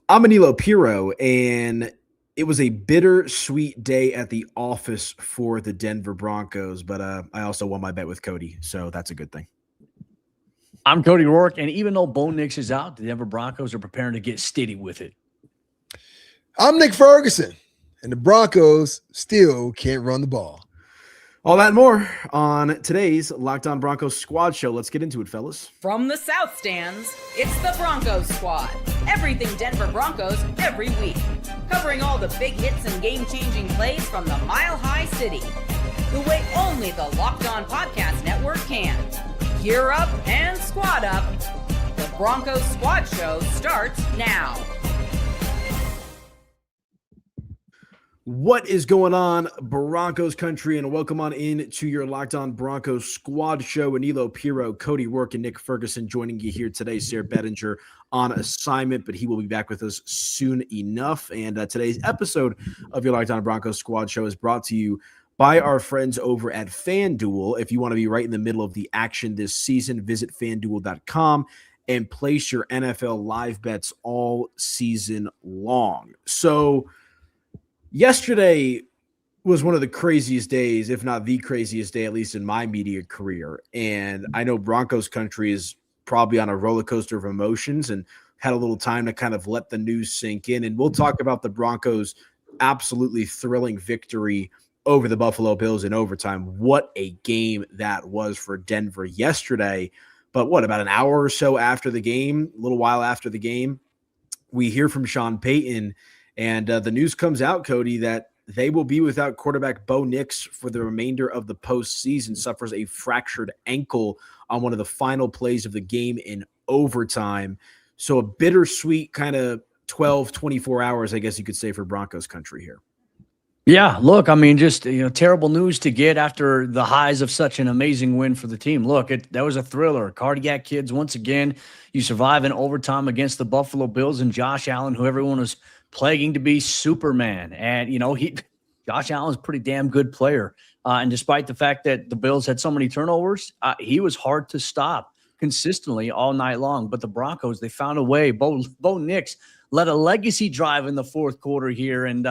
I'm Aniello Piro, and it was a bittersweet day at the office for the Denver Broncos, but I also won my bet with Cody, so that's a good thing. I'm Cody Roark, and even though Bo Nix is out, the Denver Broncos are preparing to get steady with it. I'm Nick Ferguson, and the Broncos still can't run the ball. All that and more on today's Locked On Broncos Squad Show. Let's get into it, fellas. From the South Stands, it's the Broncos Squad. Everything Denver Broncos every week. Covering all the big hits and game-changing plays from the Mile High City. The way only the Locked On Podcast Network can. Gear up and squad up. The Broncos Squad Show starts now. What is going on, Broncos country, and welcome on in to your Locked On Broncos Squad Show. Aniello Piro, Cody Roark, and Nick Ferguson joining you here today. Sarah Bettinger on assignment, but he will be back with us soon enough. And today's episode of your Locked On Broncos Squad Show is brought to you by our friends over at FanDuel. If you want to be right in the middle of the action this season, visit FanDuel.com and place your NFL live bets all season long. So yesterday was one of the craziest days, if not the craziest day, at least in my media career. And I know Broncos country is probably on a roller coaster of emotions and had a little time to kind of let the news sink in. And we'll talk about the Broncos' absolutely thrilling victory over the Buffalo Bills in overtime. What a game that was for Denver yesterday. But about an hour or so after the game, a little while after the game, we hear from Sean Payton. And the news comes out, Cody, that they will be without quarterback Bo Nix for the remainder of the postseason. Suffers a fractured ankle on one of the final plays of the game in overtime. So a bittersweet kind of 12, 24 hours, I guess you could say, for Broncos country here. Yeah, look, I mean, just terrible news to get after the highs of such an amazing win for the team. Look, that was a thriller. Cardiac kids, once again, you survive in overtime against the Buffalo Bills and Josh Allen, who everyone was plaguing to be Superman. And, Josh Allen's a pretty damn good player. And despite the fact that the Bills had so many turnovers, he was hard to stop consistently all night long. But the Broncos, they found a way. Bo Nix led a legacy drive in the fourth quarter here. And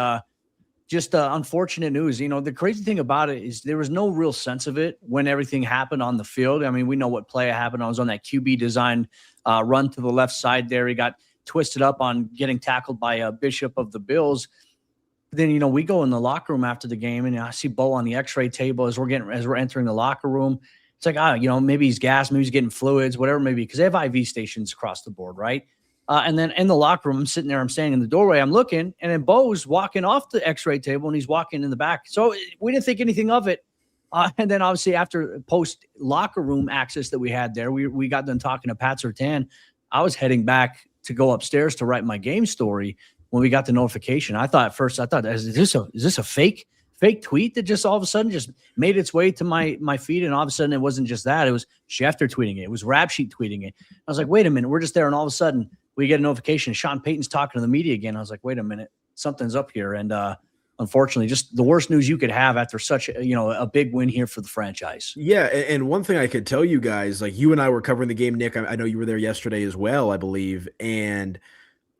just unfortunate news. The crazy thing about it is there was no real sense of it when everything happened on the field. I mean, we know what play happened. I was on that QB design run to the left side there. He got twisted up on getting tackled by a Bishop of the Bills. Then, we go in the locker room after the game, and I see Bo on the x-ray table as we're entering the locker room. It's like, maybe he's gassed, maybe he's getting fluids, whatever it may be, because they have IV stations across the board, right? And then in the locker room, I'm sitting there, I'm standing in the doorway, I'm looking, and then Bo's walking off the x-ray table, and he's walking in the back. So we didn't think anything of it. And then obviously after post locker room access that we had there, we got done talking to Pat Surtain. I was heading back to go upstairs to write my game story when we got the notification. I thought, is this a fake tweet that just all of a sudden just made its way to my feed? And all of a sudden it wasn't just that. It was Schefter tweeting it. It was Rap Sheet tweeting it. I was like, wait a minute, we're just there. And all of a sudden we get a notification. Sean Payton's talking to the media again. I was like, wait a minute, something's up here. And unfortunately, just the worst news you could have after such a big win here for the franchise. Yeah, and one thing I could tell you guys, like you and I were covering the game, Nick, I know you were there yesterday as well, I believe, and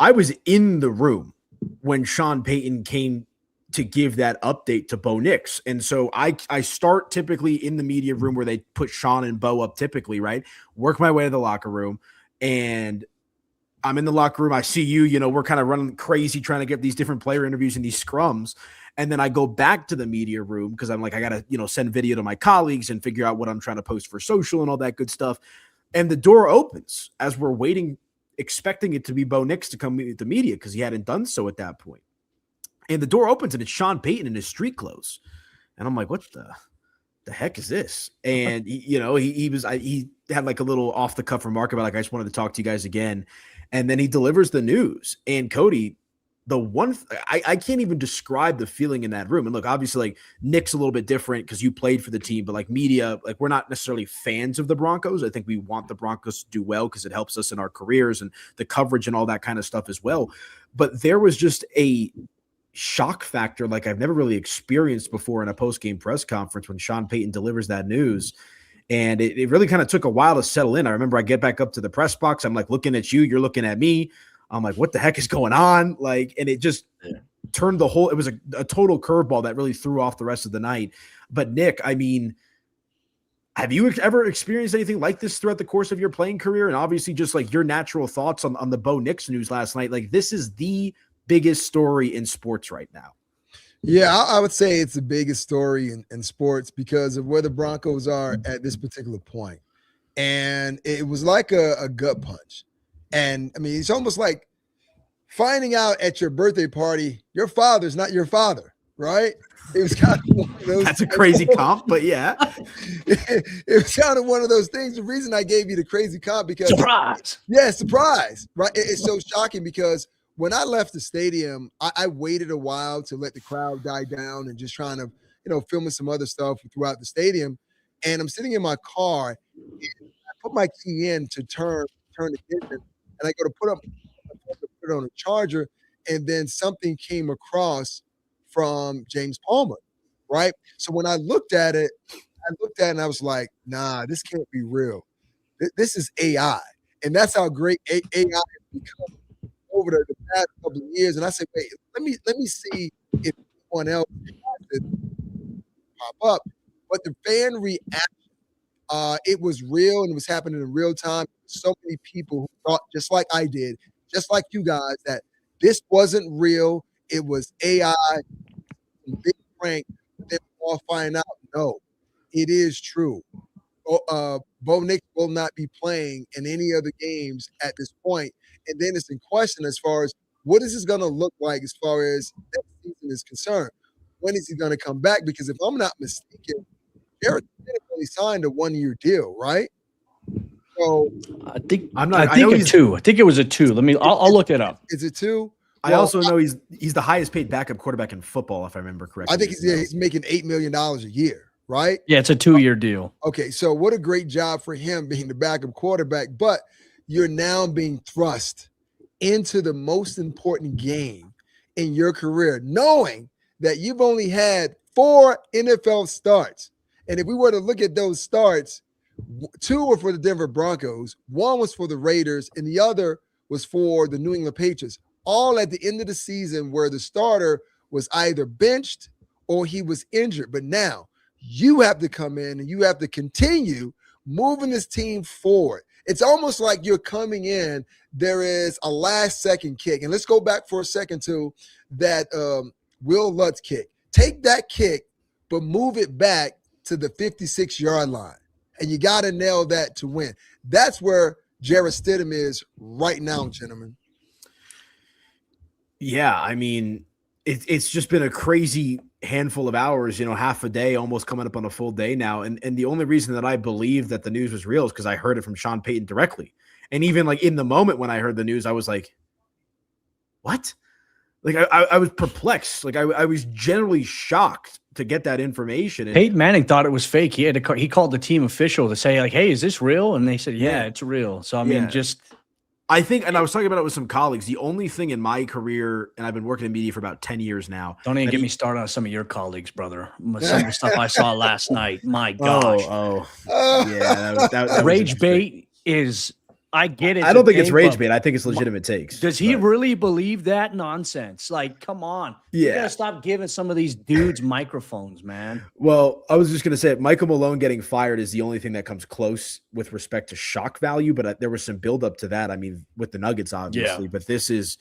I was in the room when Sean Payton came to give that update to Bo Nix. And so I start typically in the media room where they put Sean and Bo up typically, right? Work my way to the locker room, and I'm in the locker room. I see you, we're kind of running crazy trying to get these different player interviews and these scrums. And then I go back to the media room because I'm like, I got to, send video to my colleagues and figure out what I'm trying to post for social and all that good stuff. And the door opens as we're waiting, expecting it to be Bo Nix to come meet the media because he hadn't done so at that point. And the door opens and it's Sean Payton in his street clothes. And I'm like, what the heck is this? And he had like a little off the cuff remark about like, I just wanted to talk to you guys again. And then he delivers the news. And Cody, I can't even describe the feeling in that room. And look, obviously, like Nick's a little bit different because you played for the team, but like media, like we're not necessarily fans of the Broncos. I think we want the Broncos to do well because it helps us in our careers and the coverage and all that kind of stuff as well. But there was just a shock factor like I've never really experienced before in a post-game press conference when Sean Payton delivers that news. And it really kind of took a while to settle in. I remember I get back up to the press box. I'm like looking at you. You're looking at me. I'm like, what the heck is going on? Like, and it just turned the whole, it was a total curveball that really threw off the rest of the night. But Nick, I mean, have you ever experienced anything like this throughout the course of your playing career? And obviously just like your natural thoughts on the Bo Nix news last night. Like, this is the biggest story in sports right now. Yeah, I would say it's the biggest story in sports because of where the Broncos are at this particular point. And it was like a gut punch. And I mean, it's almost like finding out at your birthday party, your father's not your father, right? It was kind of one of those. That's a crazy comp, but yeah. It was kind of one of those things. The reason I gave you the crazy comp because surprise. Yeah, surprise. Right. It's so shocking because when I left the stadium, I waited a while to let the crowd die down and just trying to, filming some other stuff throughout the stadium. And I'm sitting in my car and I put my key in to turn the ignition, and I go to put it on a charger, and then something came across from James Palmer, right? So when I looked at it and I was like, nah, this can't be real. This is AI. And that's how great AI has become over the past couple of years. And I said, wait, let me see if anyone else has pop up. But the fan reaction, it was real and it was happening in real time. So many people who thought, just like I did, just like you guys, that this wasn't real. It was AI, big prank. Then we all find out, no, it is true. Bo Nix will not be playing in any other games at this point. And then it's in question as far as what is this going to look like as far as that season is concerned. When is he going to come back? Because if I'm not mistaken, Jarrett Stidham only signed a 1-year deal, right? So I think it's 2. I think it was a 2. I'll look it up. Is it 2? I also know he's the highest paid backup quarterback in football, if I remember correctly. I think he's making $8 million a year, right? Yeah, it's a 2-year deal. Okay, so what a great job for him being the backup quarterback, but you're now being thrust into the most important game in your career, knowing that you've only had 4 NFL starts. And if we were to look at those starts, 2 were for the Denver Broncos, 1 was for the Raiders, and the other was for the New England Patriots, all at the end of the season where the starter was either benched or he was injured. But now you have to come in and you have to continue moving this team forward. It's almost like you're coming in, there is a last-second kick. And let's go back for a second to that Will Lutz kick. Take that kick, but move it back to the 56-yard line. And you got to nail that to win. That's where Jarrett Stidham is right now, gentlemen. Yeah, I mean, it's just been a crazy handful of hours, half a day, almost coming up on a full day now. And the only reason that I believe that the news was real is because I heard it from Sean Payton directly. And even like in the moment when I heard the news, I was like, what? Like I was perplexed. Like I was generally shocked to get that information. And Peyton Manning thought it was fake. He called the team official to say like, hey, is this real? And they said, yeah, it's real. So, I mean, I think, and I was talking about it with some colleagues, the only thing in my career, and I've been working in media for about 10 years now. Don't even get me started on some of your colleagues, brother. Some of the stuff I saw last night. My gosh. Yeah. That Rage bait is, I get it. I don't think it's rage bait. I think it's legitimate takes. Does he really believe that nonsense? Like, come on. Yeah. You gotta stop giving some of these dudes microphones, man. Well, I was just going to say Michael Malone getting fired is the only thing that comes close with respect to shock value, but there was some buildup to that. I mean, with the Nuggets, obviously, but this is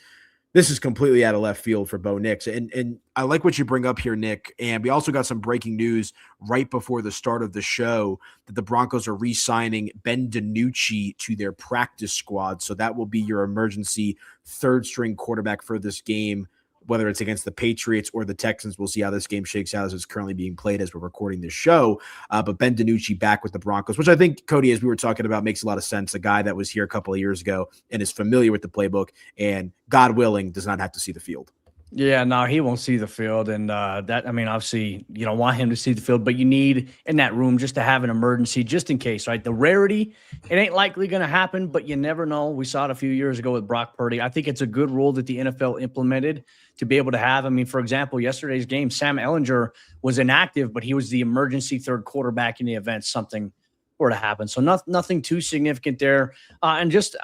completely out of left field for Bo Nix. And I like what you bring up here, Nick. And we also got some breaking news right before the start of the show that the Broncos are re-signing Ben DiNucci to their practice squad. So that will be your emergency third-string quarterback for this game, whether it's against the Patriots or the Texans. We'll see how this game shakes out as it's currently being played as we're recording this show. But Ben DiNucci back with the Broncos, which I think, Cody, as we were talking about, makes a lot of sense. A guy that was here a couple of years ago and is familiar with the playbook and, God willing, does not have to see the field. Yeah, no, he won't see the field. And obviously, you don't want him to see the field, but you need in that room just to have an emergency just in case, right? The rarity, it ain't likely going to happen, but you never know. We saw it a few years ago with Brock Purdy. I think it's a good rule that the NFL implemented to be able to have. I mean, for example, yesterday's game, Sam Ehlinger was inactive, but he was the emergency third quarterback in the event something were to happen. So nothing too significant there. And just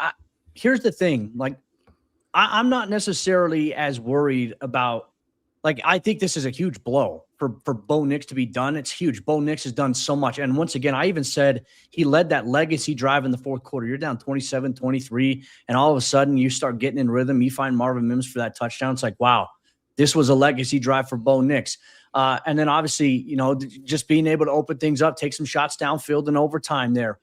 here's the thing, like, I'm not necessarily as worried about, like, I think this is a huge blow for Bo Nix to be done. It's huge. Bo Nix has done so much. And once again, I even said he led that legacy drive in the fourth quarter. You're down 27-23, and all of a sudden you start getting in rhythm. You find Marvin Mims for that touchdown. It's like, wow, this was a legacy drive for Bo Nix. And then obviously, you know, just being able to open things up, take some shots downfield and overtime there.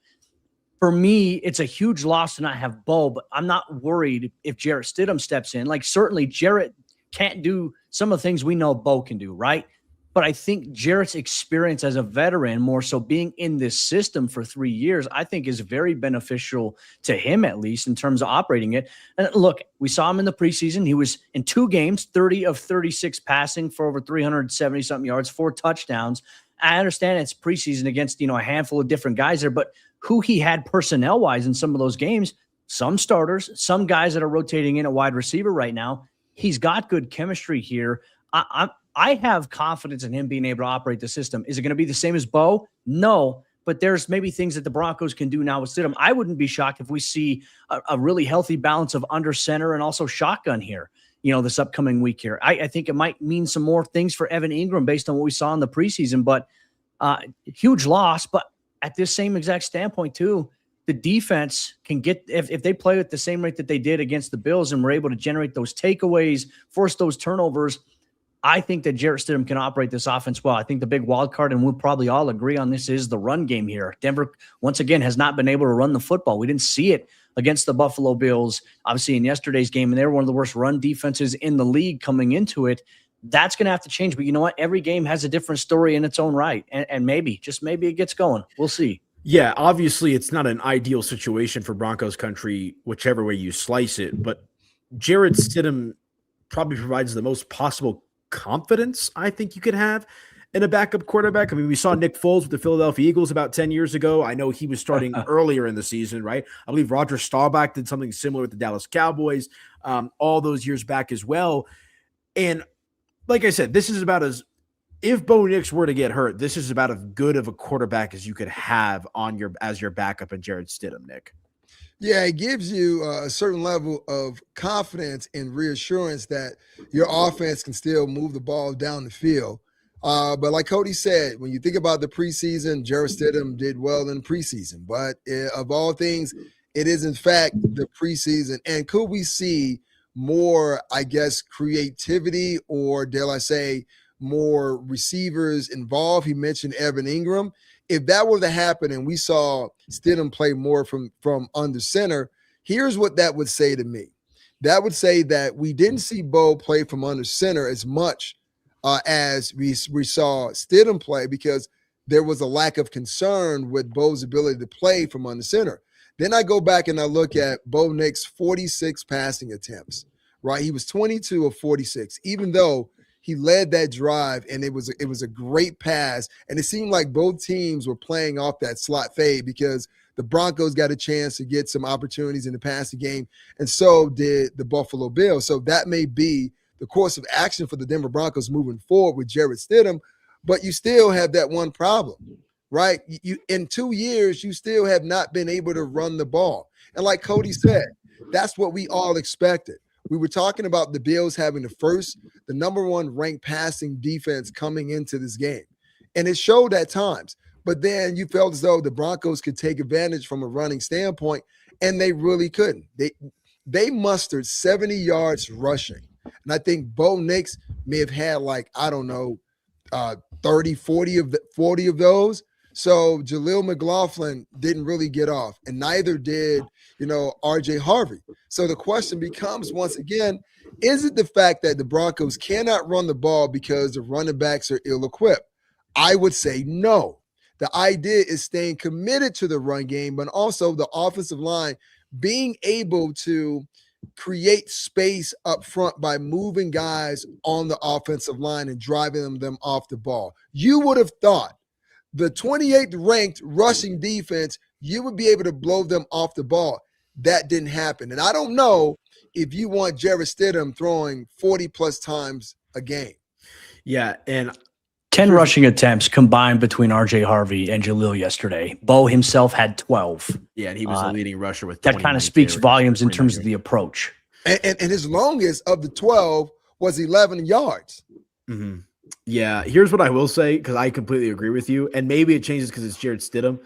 For me, it's a huge loss to not have Bo, but I'm not worried if Jarrett Stidham steps in. Like, certainly Jarrett can't do some of the things we know Bo can do, right? But I think Jarrett's experience as a veteran, more so being in this system for 3 years, I think is very beneficial to him, at least in terms of operating it. And look, we saw him in the preseason. He was in 2 games, 30 of 36 passing for over 370-something yards, 4 touchdowns. I understand it's preseason against, you know, a handful of different guys there, but who he had personnel-wise in some of those games, some starters, some guys that are rotating in at wide receiver right now, he's got good chemistry here. I have confidence in him being able to operate the system. Is it going to be the same as Bo? No, but there's maybe things that the Broncos can do now with Stidham. I wouldn't be shocked if we see a really healthy balance of under center and also shotgun here, you know, this upcoming week here. I think it might mean some more things for Evan Ingram based on what we saw in the preseason, but huge loss. But at this same exact standpoint too, the defense can get, if they play at the same rate that they did against the Bills and were able to generate those takeaways, force those turnovers, I think that Jarrett Stidham can operate this offense well. I think the big wild card, and we'll probably all agree on this, is the run game here. Denver, once again, has not been able to run the football. We didn't see it against the Buffalo Bills, obviously in yesterday's game, and they were one of the worst run defenses in the league coming into it. That's going to have to change. But you know what? Every game has a different story in its own right. And maybe, just maybe it gets going. We'll see. Yeah, obviously it's not an ideal situation for Broncos country, whichever way you slice it. But Jarrett Stidham probably provides the most possible confidence I think you could have in a backup quarterback. I mean, we saw Nick Foles with the Philadelphia Eagles about 10 years ago. I know he was starting earlier in the season, right? I believe Roger Staubach did something similar with the Dallas Cowboys all those years back as well. And like I said, this is about if Bo Nix were to get hurt, this is about as good of a quarterback as you could have as your backup in Jarrett Stidham, Nick. Yeah, it gives you a certain level of confidence and reassurance that your offense can still move the ball down the field. But like Cody said, when you think about the preseason, Jarrett Stidham did well in preseason. But of all things, it is in fact the preseason. And could we see more, I guess, creativity, or dare I say, more receivers involved? He mentioned Evan Ingram. If that were to happen and we saw Stidham play more from under center, here's what that would say to me. That would say that we didn't see Bo play from under center as much as we saw Stidham play, because there was a lack of concern with Bo's ability to play from under center. Then I go back and I look at Bo Nix' 46 passing attempts, right? He was 22 of 46, even though he led that drive, and it was a great pass. And it seemed like both teams were playing off that slot fade, because the Broncos got a chance to get some opportunities in the passing game, and so did the Buffalo Bills. So that may be the course of action for the Denver Broncos moving forward with Jarrett Stidham, but you still have that one problem, right? You in 2 years, you still have not been able to run the ball. And like Cody said, that's what we all expected. We were talking about the Bills having the number 1 ranked passing defense coming into this game. And it showed at times. But then you felt as though the Broncos could take advantage from a running standpoint, and they really couldn't. They mustered 70 yards rushing. And I think Bo Nix may have had 30, 40 of those. So Jaleel McLaughlin didn't really get off, and neither did, RJ Harvey. So the question becomes, once again, is it the fact that the Broncos cannot run the ball because the running backs are ill-equipped? I would say no. The idea is staying committed to the run game, but also the offensive line being able to create space up front by moving guys on the offensive line and driving them off the ball. You would have thought the 28th ranked rushing defense, you would be able to blow them off the ball. That didn't happen. And I don't know if you want Jarrett Stidham throwing 40-plus times a game. Yeah, and 10 rushing attempts combined between RJ Harvey and Jaleel yesterday. Bo himself had 12. Yeah, and he was the leading rusher with 20. That kind of speaks volumes in terms of the approach. And his longest of the 12 was 11 yards. Mm-hmm. Yeah, here's what I will say, because I completely agree with you, and maybe it changes because it's Jarrett Stidham.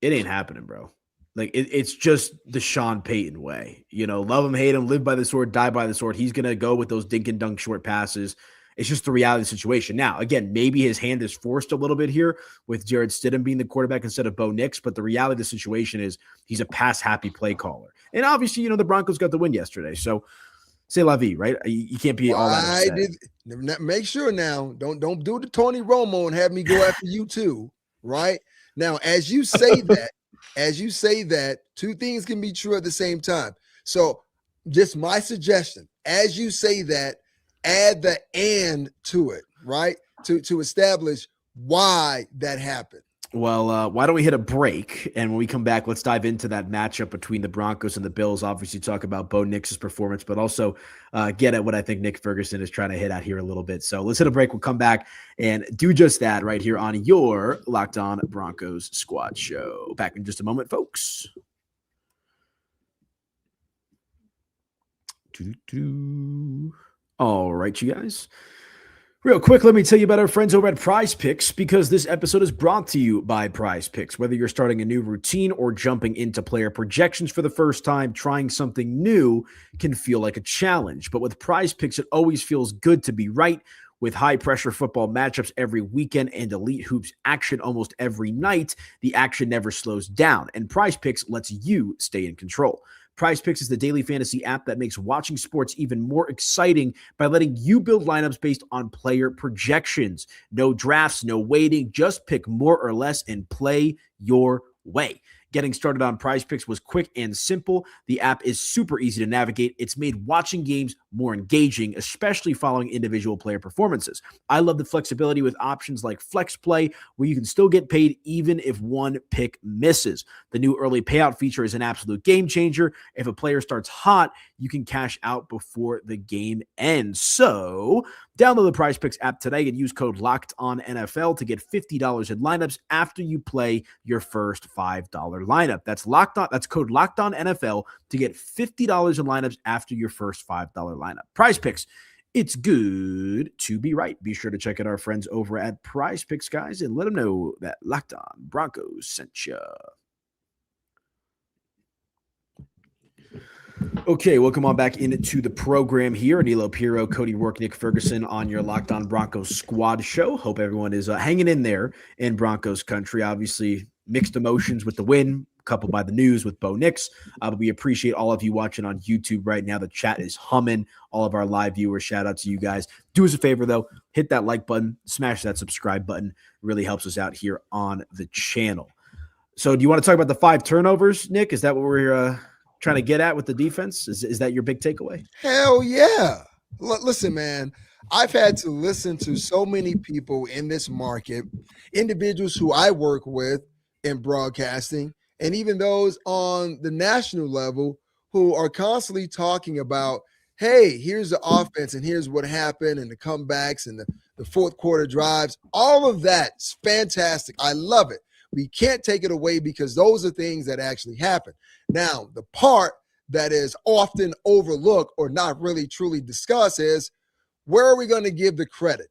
It ain't happening, bro. Like, it's just the Sean Payton way. You know, love him, hate him, live by the sword, die by the sword. He's going to go with those dink and dunk short passes. It's just the reality of the situation. Now, again, maybe his hand is forced a little bit here with Jarrett Stidham being the quarterback instead of Bo Nix, but the reality of the situation is he's a pass-happy play caller. And obviously, you know, the Broncos got the win yesterday, so c'est la vie, right? You can't be all that upset. Make sure now, don't do the Tony Romo and have me go after you too, right? Now, as you say that, two things can be true at the same time. So just my suggestion, as you say that, add the and to it, right? To establish why that happened. Well, why don't we hit a break? And when we come back, let's dive into that matchup between the Broncos and the Bills. Obviously, talk about Bo Nix's performance, but also get at what I think Nick Ferguson is trying to hit at here a little bit. So let's hit a break. We'll come back and do just that right here on your Locked On Broncos Squad Show. Back in just a moment, folks. All right, you guys. Real quick, let me tell you about our friends over at PrizePicks, because this episode is brought to you by PrizePicks. Whether you're starting a new routine or jumping into player projections for the first time, trying something new can feel like a challenge. But with PrizePicks, it always feels good to be right. With high-pressure football matchups every weekend and elite hoops action almost every night, the action never slows down, and PrizePicks lets you stay in control. PrizePicks is the daily fantasy app that makes watching sports even more exciting by letting you build lineups based on player projections. No drafts, no waiting, just pick more or less and play your way. Getting started on PrizePicks was quick and simple. The app is super easy to navigate. It's made watching games more engaging, especially following individual player performances. I love the flexibility with options like Flex Play, where you can still get paid even if one pick misses. The new early payout feature is an absolute game changer. If a player starts hot, you can cash out before the game ends. So download the PrizePicks app today and use code LOCKEDONNFL to get $50 in lineups after you play your first $5 lineup. That's locked on. That's code LOCKEDONNFL to get $50 in lineups after your first $5 lineup. PrizePicks, it's good to be right. Be sure to check out our friends over at PrizePicks, guys, and let them know that Locked On Broncos sent you. Okay, welcome on back into the program here. Aniello Piro, Cody, Roark, Nick Ferguson on your Locked On Broncos Squad Show. Hope everyone is hanging in there in Broncos country. Obviously, mixed emotions with the win, coupled by the news with Bo Nix. But we appreciate all of you watching on YouTube right now. The chat is humming. All of our live viewers, shout out to you guys. Do us a favor, though. Hit that like button. Smash that subscribe button. It really helps us out here on the channel. So do you want to talk about the 5 turnovers, Nick? Is that what we're trying to get at with the defense? Is that your big takeaway? Hell yeah. Listen, man, I've had to listen to so many people in this market, individuals who I work with in broadcasting, and even those on the national level who are constantly talking about, hey, here's the offense and here's what happened and the comebacks and the fourth quarter drives. All of that's fantastic. I love it. We can't take it away because those are things that actually happen. Now, the part that is often overlooked or not really truly discussed is, where are we going to give the credit?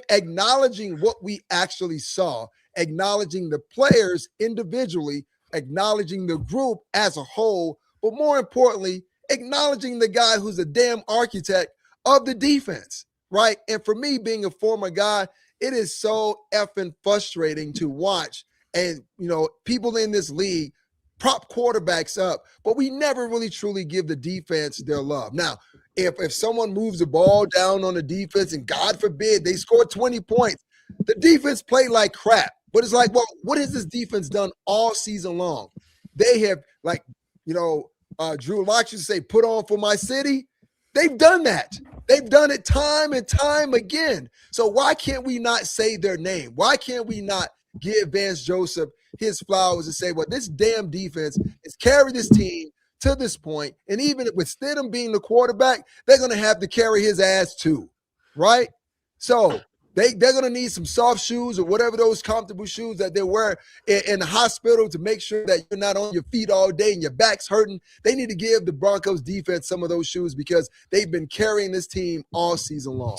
Acknowledging what we actually saw, acknowledging the players individually, acknowledging the group as a whole, but more importantly, acknowledging the guy who's a damn architect of the defense, right? And for me, being a former guy, it is so effing frustrating to watch. And, you know, people in this league prop quarterbacks up, but we never really truly give the defense their love. Now, if someone moves the ball down on the defense and God forbid they score 20 points, the defense played like crap. But it's like, well, what has this defense done all season long? They have, like, you know, Drew Lock used to say, put on for my city. They've done that. They've done it time and time again. So why can't we not say their name? Why can't we not give Vance Joseph his flowers and say, well, this damn defense has carried this team to this point, and even with Stidham being the quarterback, they're going to have to carry his ass too, right? So they're going to need some soft shoes or whatever those comfortable shoes that they wear in the hospital to make sure that you're not on your feet all day and your back's hurting. They need to give the Broncos defense some of those shoes because they've been carrying this team all season long.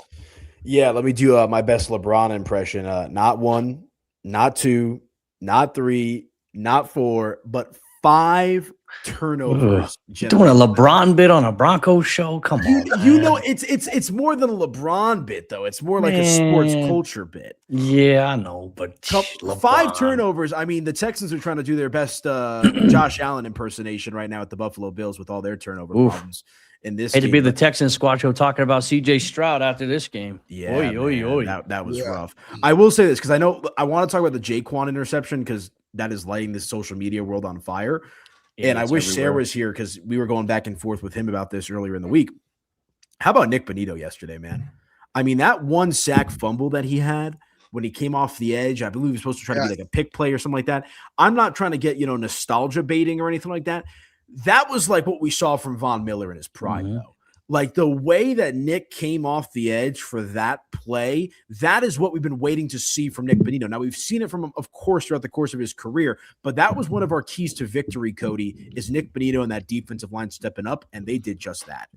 Yeah, let me do my best LeBron impression. Not 1, not 2, not 3, not 4, but 5 turnovers. Doing a LeBron bit on a Broncos show? Come on. You know, it's more than a LeBron bit, though. It's more like a sports culture bit. Yeah, I know, but 5 turnovers. I mean, the Texans are trying to do their best Josh Allen impersonation right now at the Buffalo Bills with all their turnover problems. In this to be the Texans squad show talking about CJ Stroud after this game. Yeah, oy. That was rough. I will say this because I know I want to talk about the Jaquan interception because that is lighting this social media world on fire. Yeah, and I wish Sarah was here because we were going back and forth with him about this earlier in the week. How about Nick Bonito yesterday, man? I mean, that 1 sack fumble that he had when he came off the edge, I believe he was supposed to try to be like a pick play or something like that. I'm not trying to get, nostalgia baiting or anything like that. That was like what we saw from Von Miller in his prime, though. Like the way that Nick came off the edge for that play, that is what we've been waiting to see from Nick Bonito. Now, we've seen it from him, of course, throughout the course of his career, but that was one of our keys to victory, Cody, is Nick Bonito and that defensive line stepping up, and they did just that.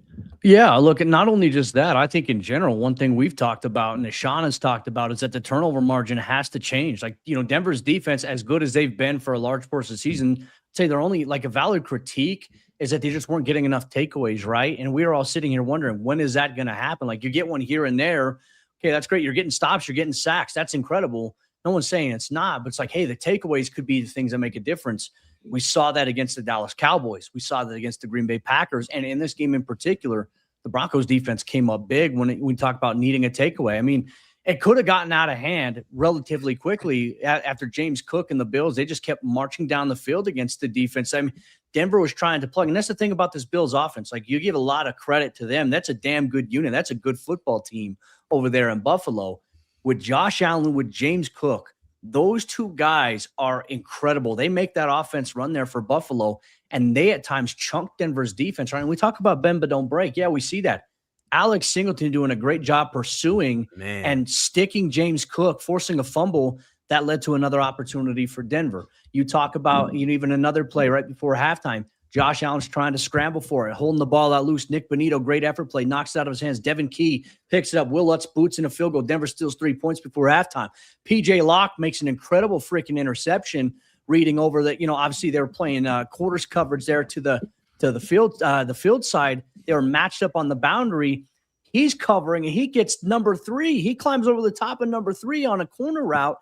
Yeah, look, and not only just that, I think in general, one thing we've talked about and Sean has talked about is that the turnover margin has to change. Like, Denver's defense, as good as they've been for a large portion of the season, I'd say they're only like a valid critique is that they just weren't getting enough takeaways, right? And we were all sitting here wondering, when is that going to happen? Like, you get one here and there. Okay, that's great. You're getting stops. You're getting sacks. That's incredible. No one's saying it's not, but it's like, hey, the takeaways could be the things that make a difference. We saw that against the Dallas Cowboys. We saw that against the Green Bay Packers. And in this game in particular, the Broncos defense came up big when we talk about needing a takeaway. I mean, it could have gotten out of hand relatively quickly after James Cook and the Bills. They just kept marching down the field against the defense. I mean, Denver was trying to plug. And that's the thing about this Bills offense. Like, you give a lot of credit to them. That's a damn good unit. That's a good football team over there in Buffalo. With Josh Allen, with James Cook, those two guys are incredible. They make that offense run there for Buffalo, and they at times chunk Denver's defense, right? And we talk about bend but don't break. Yeah, we see that. Alex Singleton doing a great job pursuing and sticking James Cook, forcing a fumble that led to another opportunity for Denver. You talk about even another play right before halftime. Josh Allen's trying to scramble for it, holding the ball out loose. Nick Bonito, great effort play, knocks it out of his hands. Devin Key picks it up. Will Lutz boots in a field goal. Denver steals 3 points before halftime. PJ Locke makes an incredible freaking interception, reading over that. Obviously they were playing quarters coverage there to the field side. They were matched up on the boundary. He's covering and he gets number 3. He climbs over the top of number 3 on a corner route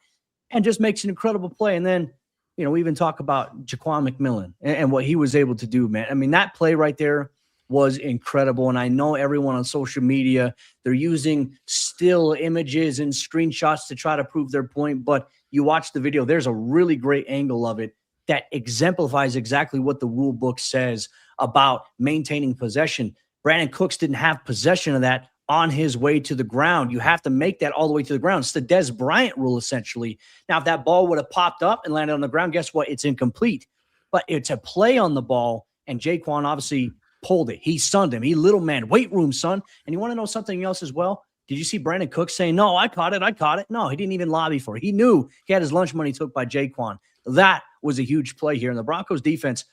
and just makes an incredible play. And then, we even talk about Jaquan McMillan and what he was able to do, man. I mean, that play right there was incredible. And I know everyone on social media, they're using still images and screenshots to try to prove their point. But you watch the video, there's a really great angle of it that exemplifies exactly what the rule book says about maintaining possession. Brandon Cooks didn't have possession of that on his way to the ground. You have to make that all the way to the ground. It's the Des Bryant rule, essentially. Now, if that ball would have popped up and landed on the ground, guess what? It's incomplete. But it's a play on the ball, and Jaquan obviously pulled it. He sunned him. He little man, weight room, son. And you want to know something else as well? Did you see Brandon Cooks saying, no, I caught it. No, he didn't even lobby for it. He knew he had his lunch money took by Jaquan. That was a huge play here. And the Broncos defense,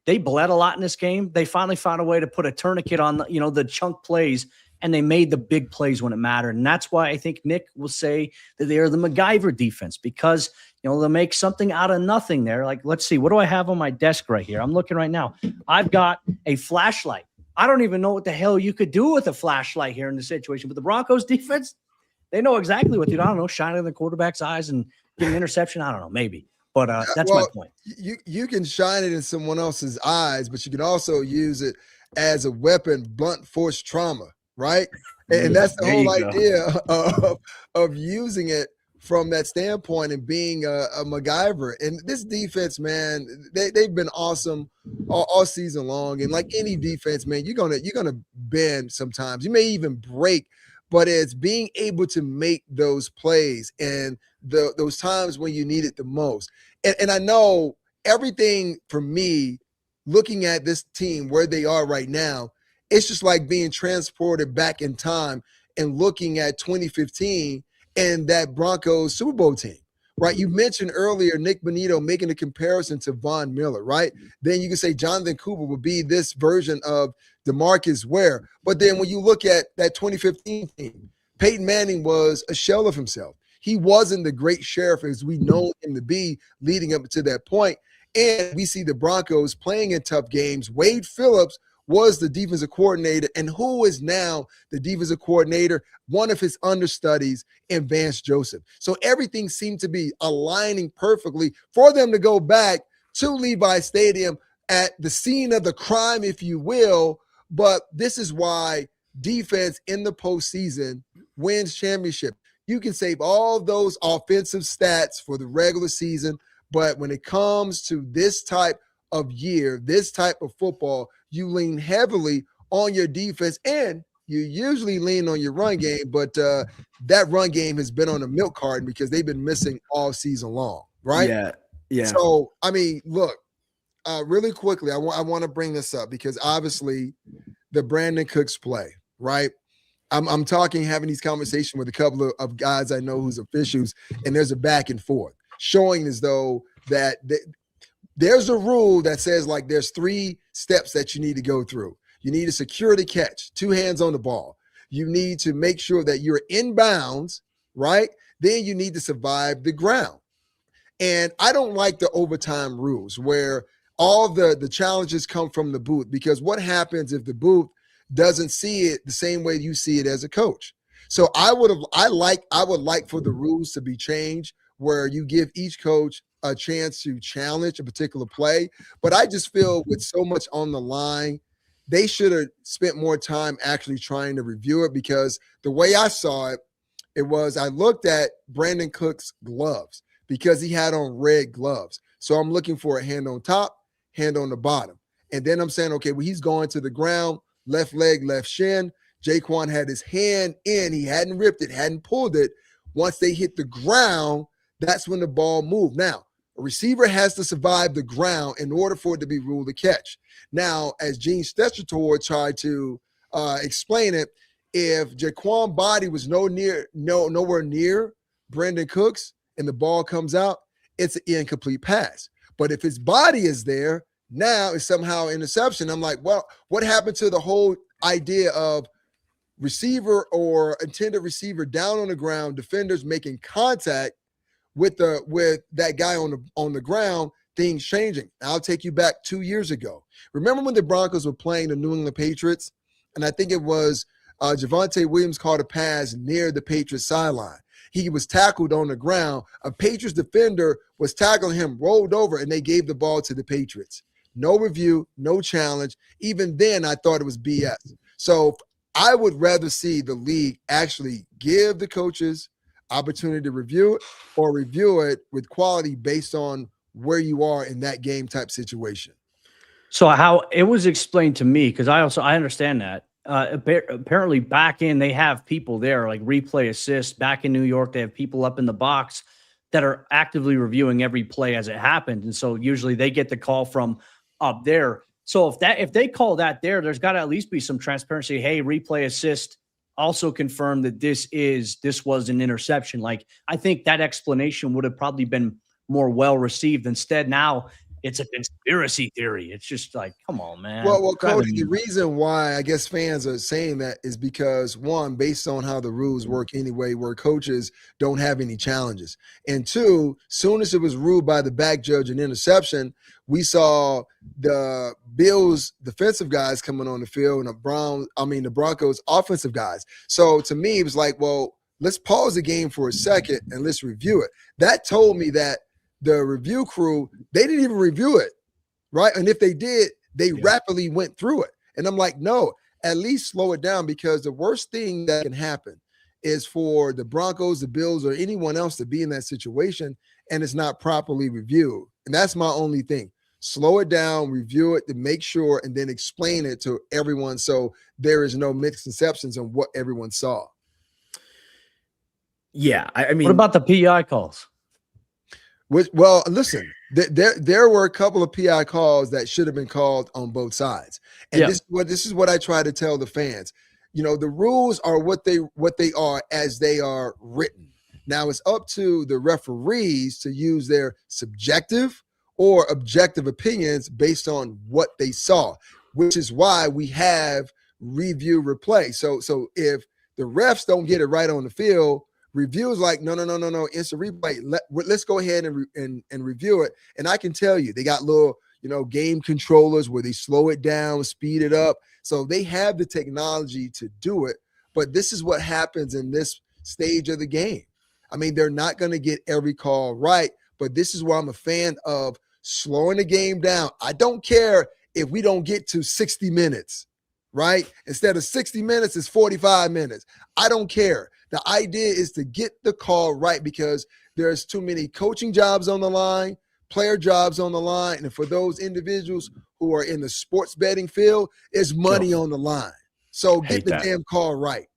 they bled a lot in this game. They finally found a way to put a tourniquet on the chunk plays, and they made the big plays when it mattered. And that's why I think Nick will say that they are the MacGyver defense, because they'll make something out of nothing there. Like, let's see, what do I have on my desk right here? I'm looking right now. I've got a flashlight. I don't even know what the hell you could do with a flashlight here in this situation. But the Broncos defense, they know exactly what to do. I don't know, shine it in the quarterback's eyes and get an interception. I don't know, maybe. But that's my point. You can shine it in someone else's eyes, but you can also use it as a weapon, blunt force trauma, right? And that's the whole idea of using it from that standpoint and being a MacGyver. And this defense, man, they've been awesome all season long. And like any defense, man, you're gonna bend sometimes. You may even break, but it's being able to make those plays and those times when you need it the most. And I know everything for me, looking at this team where they are right now, it's just like being transported back in time and looking at 2015 in that Broncos Super Bowl team, right? You mentioned earlier Nick Bonito making a comparison to Von Miller, right? Then you can say Jonathan Cooper would be this version of DeMarcus Ware. But then when you look at that 2015 team, Peyton Manning was a shell of himself. He wasn't the great sheriff as we know him to be leading up to that point. And we see the Broncos playing in tough games. Wade Phillips was the defensive coordinator, and who is now the defensive coordinator? One of his understudies in Vance Joseph. So everything seemed to be aligning perfectly for them to go back to Levi Stadium at the scene of the crime, if you will. But this is why defense in the postseason wins championship. You can save all those offensive stats for the regular season, but when it comes to this type of year, this type of football, you lean heavily on your defense, and you usually lean on your run game, but that run game has been on a milk carton because they've been missing all season long, right? Yeah. So, I mean, look, really quickly, I want to bring this up because obviously the Brandon Cooks play, right? I'm talking, having these conversations with a couple of guys I know who's officials, and there's a back and forth showing as though that there's a rule that says like there's 3 steps that you need to go through. You need to secure the catch, 2 hands on the ball. You need to make sure that you're in bounds, right? Then you need to survive the ground. And I don't like the overtime rules where all the challenges come from the booth, because what happens if the booth doesn't see it the same way you see it as a coach? So I would like for the rules to be changed where you give each coach a chance to challenge a particular play. But I just feel with so much on the line, they should have spent more time actually trying to review it, because the way I saw it, it was I looked at Brandon Cook's gloves because he had on red gloves. So I'm looking for a hand on top, hand on the bottom. And then I'm saying, okay, well, he's going to the ground, left leg, left shin. Jaquan had his hand in. He hadn't ripped it, hadn't pulled it. Once they hit the ground, that's when the ball moved. Now, a receiver has to survive the ground in order for it to be ruled a catch. Now, as Gene Stechator tried to explain it, if Jaquan's body was nowhere near Brandon Cooks and the ball comes out, it's an incomplete pass. But if his body is there, now it's somehow an interception. I'm like, well, what happened to the whole idea of receiver or intended receiver down on the ground, defenders making contact with that guy on the ground, things changing? I'll take you back 2 years ago. Remember when the Broncos were playing the New England Patriots? And I think it was Javonte Williams caught a pass near the Patriots sideline. He was tackled on the ground. A Patriots defender was tackling him, rolled over, and they gave the ball to the Patriots. No review, no challenge. Even then, I thought it was BS. So I would rather see the league actually give the coaches opportunity to review it, or review it with quality based on where you are in that game type situation. So how it was explained to me, because I understand that. Apparently back in, they have people there like replay assist. Back in New York, they have people up in the box that are actively reviewing every play as it happened. And so usually they get the call from up there. So if they call that there's got to at least be some transparency. Hey, replay assist also confirmed that this was an interception. Like, I think that explanation would have probably been more well received. Instead, now it's a conspiracy theory. It's just like, come on, man. Well, Cody, the reason why I guess fans are saying that is because, one, based on how the rules work anyway, where coaches don't have any challenges. And two, soon as it was ruled by the back judge an interception, we saw the Bills defensive guys coming on the field and the Broncos offensive guys. So to me, it was like, well, let's pause the game for a second and let's review it. That told me that the review crew, they didn't even review it, right? And if they did, they rapidly went through it. And I'm like, no, at least slow it down, because the worst thing that can happen is for the Broncos, the Bills, or anyone else to be in that situation and it's not properly reviewed. And that's my only thing. Slow it down, review it to make sure, and then explain it to everyone so there is no misconceptions on what everyone saw. Yeah, I mean, what about the PI calls? Well, listen, there were a couple of PI calls that should have been called on both sides. And this is what I try to tell the fans. You know, the rules are what they are as they are written. Now it's up to the referees to use their subjective or objective opinions based on what they saw, which is why we have review replay. So if the refs don't get it right on the field, review is like, no, instant replay. Let's go ahead and review it. And I can tell you, they got little, game controllers where they slow it down, speed it up. So they have the technology to do it. But this is what happens in this stage of the game. I mean, they're not going to get every call right, but this is why I'm a fan of slowing the game down. I don't care if we don't get to 60 minutes, right? Instead of 60 minutes, it's 45 minutes. I don't care. The idea is to get the call right because there's too many coaching jobs on the line, player jobs on the line, and for those individuals who are in the sports betting field, it's money on the line. So get the damn call right.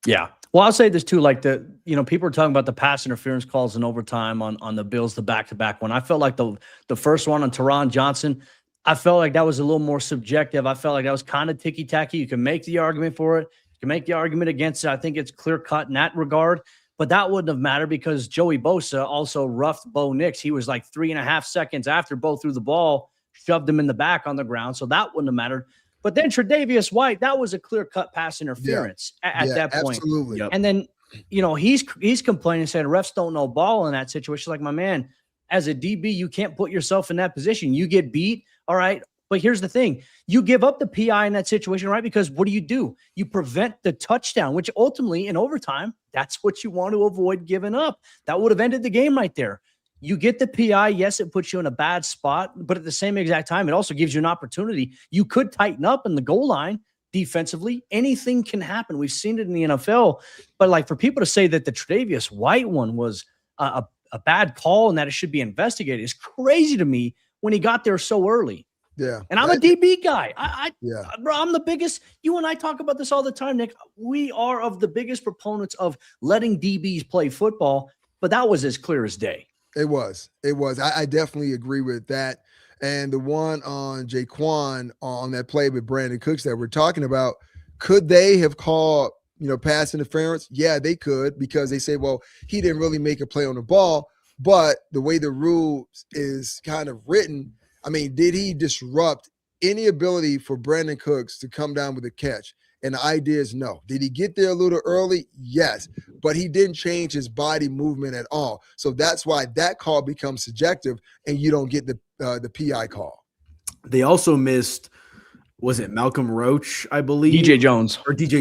Yeah. Well, I'll say this too, like people are talking about the pass interference calls in overtime on the Bills, the back-to-back one. I felt like the first one on Teron Johnson, I felt like that was a little more subjective. I felt like that was kind of ticky-tacky. You can make the argument for it. You can make the argument against it. I think it's clear-cut in that regard. But that wouldn't have mattered because Joey Bosa also roughed Bo Nix. He was like 3.5 seconds after Bo threw the ball, shoved him in the back on the ground. So that wouldn't have mattered. But then Tre'Davious White, that was a clear-cut pass interference at that point. Absolutely. Yep. And then, he's complaining, saying refs don't know ball in that situation. Like, my man, as a DB, you can't put yourself in that position. You get beat, all right? But here's the thing. You give up the PI in that situation, right? Because what do? You prevent the touchdown, which ultimately in overtime, that's what you want to avoid giving up. That would have ended the game right there. You get the PI. Yes, it puts you in a bad spot, but at the same exact time, it also gives you an opportunity. You could tighten up in the goal line defensively. Anything can happen. We've seen it in the NFL. But like for people to say that the Tre'Davious White one was a bad call and that it should be investigated is crazy to me when he got there so early. Yeah. And I'm a DB guy. Bro, I'm the biggest. You and I talk about this all the time, Nick. We are of the biggest proponents of letting DBs play football, but that was as clear as day. It was. I definitely agree with that. And the one on Jaquan on that play with Brandon Cooks that we're talking about, could they have called, pass interference? Yeah, they could, because they say, well, he didn't really make a play on the ball. But the way the rule is kind of written, I mean, did he disrupt any ability for Brandon Cooks to come down with a catch? And the idea is no. Did he get there a little early? Yes. But he didn't change his body movement at all. So that's why that call becomes subjective and you don't get the PI call. They also missed, was it Malcolm Roach, I believe? DJ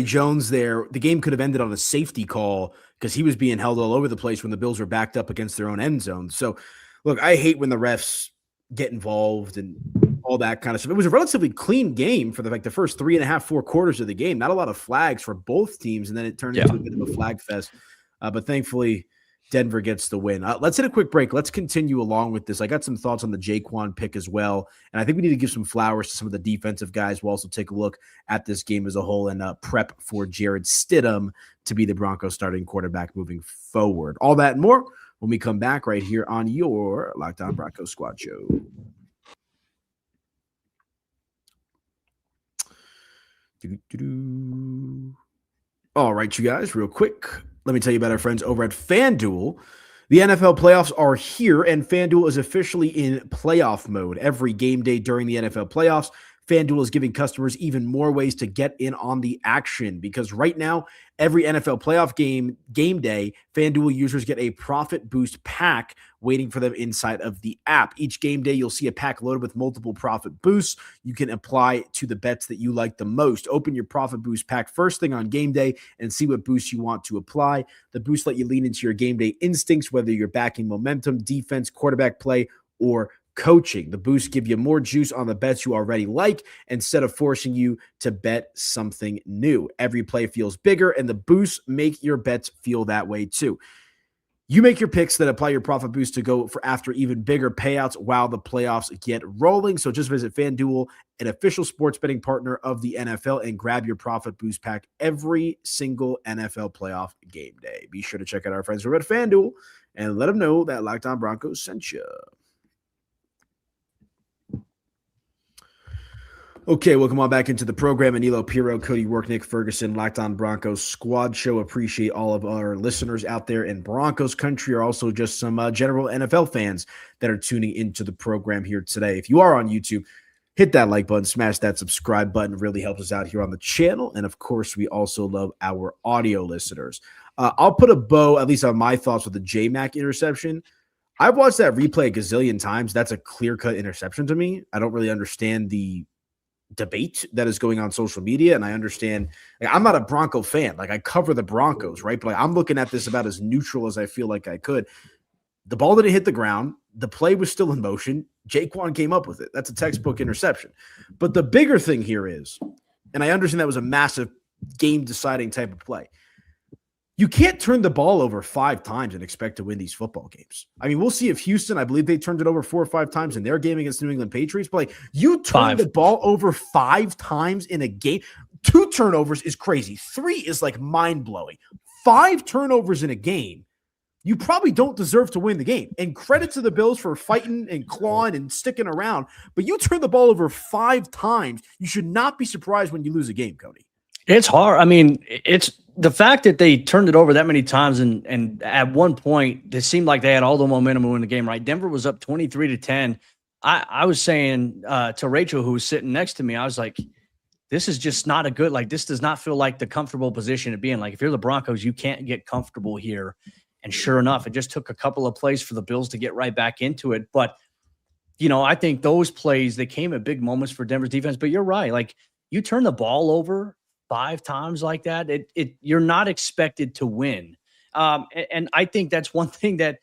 Jones there. The game could have ended on a safety call because he was being held all over the place when the Bills were backed up against their own end zone. So, look, I hate when the refs get involved and all that kind of stuff. It was a relatively clean game for the first 3.5, 4 quarters of the game. Not a lot of flags for both teams, and then it turned into a bit of a flag fest. But thankfully, Denver gets the win. Let's hit a quick break. Let's continue along with this. I got some thoughts on the Jaquan pick as well, and I think we need to give some flowers to some of the defensive guys. We'll also take a look at this game as a whole and prep for Jarrett Stidham to be the Broncos starting quarterback moving forward. All that and more when we come back right here on your Locked On Broncos Squad Show. All right, you guys, real quick, let me tell you about our friends over at FanDuel. The NFL playoffs are here, and FanDuel is officially in playoff mode. Every game day during the NFL playoffs, FanDuel is giving customers even more ways to get in on the action, because right now, every NFL playoff game day, FanDuel users get a profit boost pack waiting for them inside of the app. Each game day, you'll see a pack loaded with multiple profit boosts you can apply to the bets that you like the most. Open your profit boost pack first thing on game day and see what boosts you want to apply. The boosts let you lean into your game day instincts, whether you're backing momentum, defense, quarterback play, or coaching. The boosts give you more juice on the bets you already like instead of forcing you to bet something new. Every play feels bigger, and the boosts make your bets feel that way too. You make your picks that apply your profit boost to go for after even bigger payouts while the playoffs get rolling. So just visit FanDuel, an official sports betting partner of the NFL, and grab your profit boost pack every single NFL playoff game day. Be sure to check out our friends over at FanDuel and let them know that Locked On Broncos sent you. Okay, welcome on back into the program. Aniello Piro, Cody, Roark, Nick Ferguson, Locked On Broncos Squad Show. Appreciate all of our listeners out there in Broncos country, or also just some general NFL fans that are tuning into the program here today. If you are on YouTube, hit that like button, smash that subscribe button. Really helps us out here on the channel. And of course, we also love our audio listeners. I'll put a bow, at least on my thoughts, with the J-Mac interception. I've watched that replay a gazillion times. That's a clear-cut interception to me. I don't really understand the debate that is going on social media, and I understand, like, I'm not a Bronco fan. Like, I cover the Broncos, right? But like, I'm looking at this about as neutral as I feel like I could. The ball didn't hit the ground. The play was still in motion. Jaquan came up with it. That's a textbook interception. But the bigger thing here is, and I understand that was a massive game-deciding type of play, you can't turn the ball over 5 times and expect to win these football games. I mean, we'll see if Houston, I believe they turned it over 4 or 5 times in their game against New England Patriots. But like, you turn the ball over 5 times in a game. 2 turnovers is crazy. 3 is like mind-blowing. 5 turnovers in a game, you probably don't deserve to win the game. And credit to the Bills for fighting and clawing and sticking around. But you turn the ball over 5 times, you should not be surprised when you lose a game, Cody. It's hard. I mean, it's the fact that they turned it over that many times, and at one point it seemed like they had all the momentum to win the game, right? Denver was up 23-10. I was saying to Rachel, who was sitting next to me, I was like, this is just not a good, like, this does not feel like the comfortable position to be in. Like, if you're the Broncos, you can't get comfortable here. And sure enough, it just took a couple of plays for the Bills to get right back into it. But, you know, I think those plays, they came at big moments for Denver's defense. But you're right. Like, you turn the ball over 5 times like that, you're not expected to win. And I think that's one thing that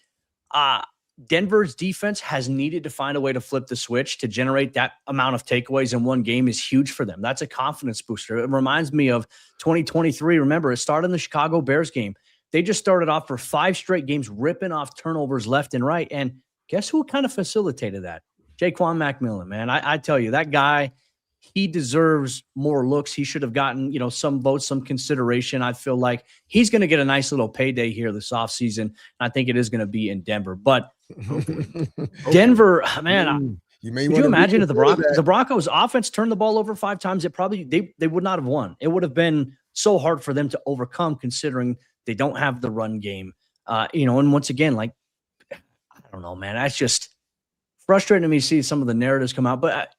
Denver's defense has needed to find a way to flip the switch to generate that amount of takeaways in one game is huge for them. That's a confidence booster. It reminds me of 2023. Remember, it started in the Chicago Bears game. They just started off for 5 straight games ripping off turnovers left and right. And guess who kind of facilitated that? Jaquan McMillan, man. I tell you, that guy, he deserves more looks. He should have gotten, you know, some votes, some consideration. I feel like he's going to get a nice little payday here this offseason. I think it is going to be in Denver. But Denver, man, could you imagine if the Broncos offense turned the ball over 5 times? It probably they would not have won. It would have been so hard for them to overcome, considering they don't have the run game. You know, and once again, like, I don't know, man. That's just frustrating to me to see some of the narratives come out. But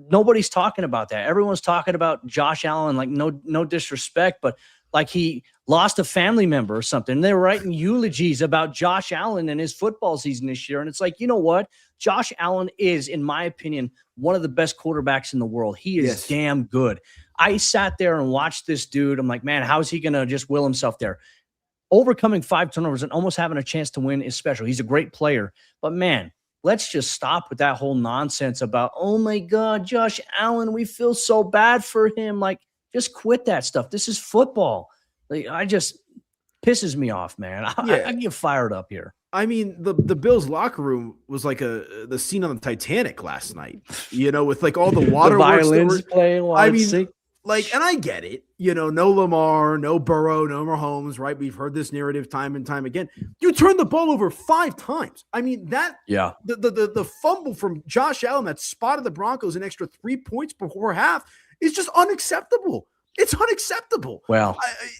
nobody's talking about that. Everyone's talking about Josh Allen, like, no disrespect, but like he lost a family member or something. And they're writing eulogies about Josh Allen and his football season this year. And it's like, you know what? Josh Allen is, in my opinion, one of the best quarterbacks in the world. He is damn good. I sat there and watched this dude. I'm like, man, how is he going to just will himself there? Overcoming 5 turnovers and almost having a chance to win is special. He's a great player. But, man, let's just stop with that whole nonsense about, oh, my God, Josh Allen, we feel so bad for him. Like, just quit that stuff. This is football. Like, I just pisses me off, man. I get fired up here. I mean, the Bills locker room was like the scene on the Titanic last night, you know, with like all the waterworks. The violins playing. I mean, like, and I get it, you know, no Lamar, no Burrow, no Mahomes, right? We've heard this narrative time and time again. You turn the ball over 5 times. I mean, the fumble from Josh Allen that spotted the Broncos an extra 3 points before half is just unacceptable. It's unacceptable. Well,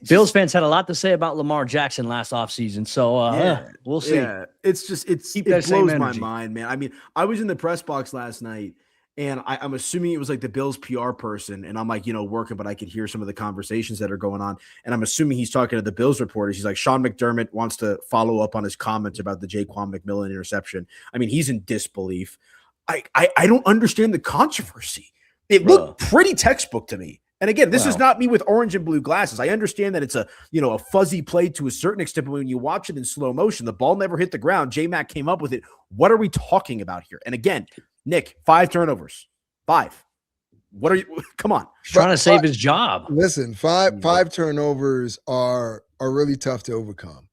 Bills fans had a lot to say about Lamar Jackson last offseason, so we'll see. Yeah, it's just it blows my mind, man. I mean, I was in the press box last night, and I'm assuming it was like the Bills PR person, and I'm like, you know, working, but I could hear some of the conversations that are going on, and I'm assuming he's talking to the Bills reporters. He's like, Sean McDermott wants to follow up on his comments about the Jaquan McMillan interception. I mean, he's in disbelief. I don't understand the controversy. It looked pretty textbook to me. And again, this is not me with orange and blue glasses. I understand that it's a fuzzy play to a certain extent, but when you watch it in slow motion, the ball never hit the ground. J-Mac came up with it. What are we talking about here? And again, Nick, 5 turnovers. 5. What are you? Come on. Trying to save his job. Listen, five turnovers are really tough to overcome.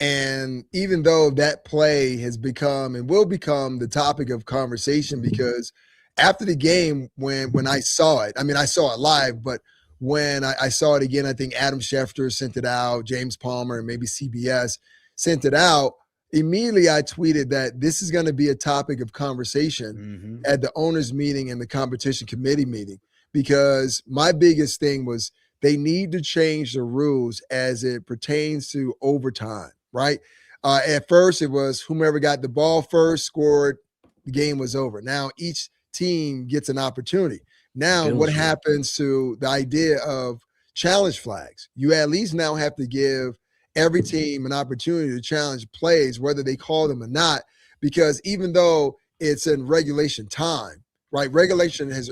And even though that play has become and will become the topic of conversation, because after the game, when I saw it, I mean, I saw it live, but when I saw it again, I think Adam Schefter sent it out, James Palmer, and maybe CBS sent it out. immediately I tweeted that this is going to be a topic of conversation at the owners meeting and the competition committee meeting, because my biggest thing was they need to change the rules as it pertains to overtime, right? At first it was whomever got the ball first scored, the game was over. Now each team gets an opportunity. Now what happens to the idea of challenge flags? You at least now have to give every team an opportunity to challenge plays, whether they call them or not, because even though it's in regulation time, right? Regulation is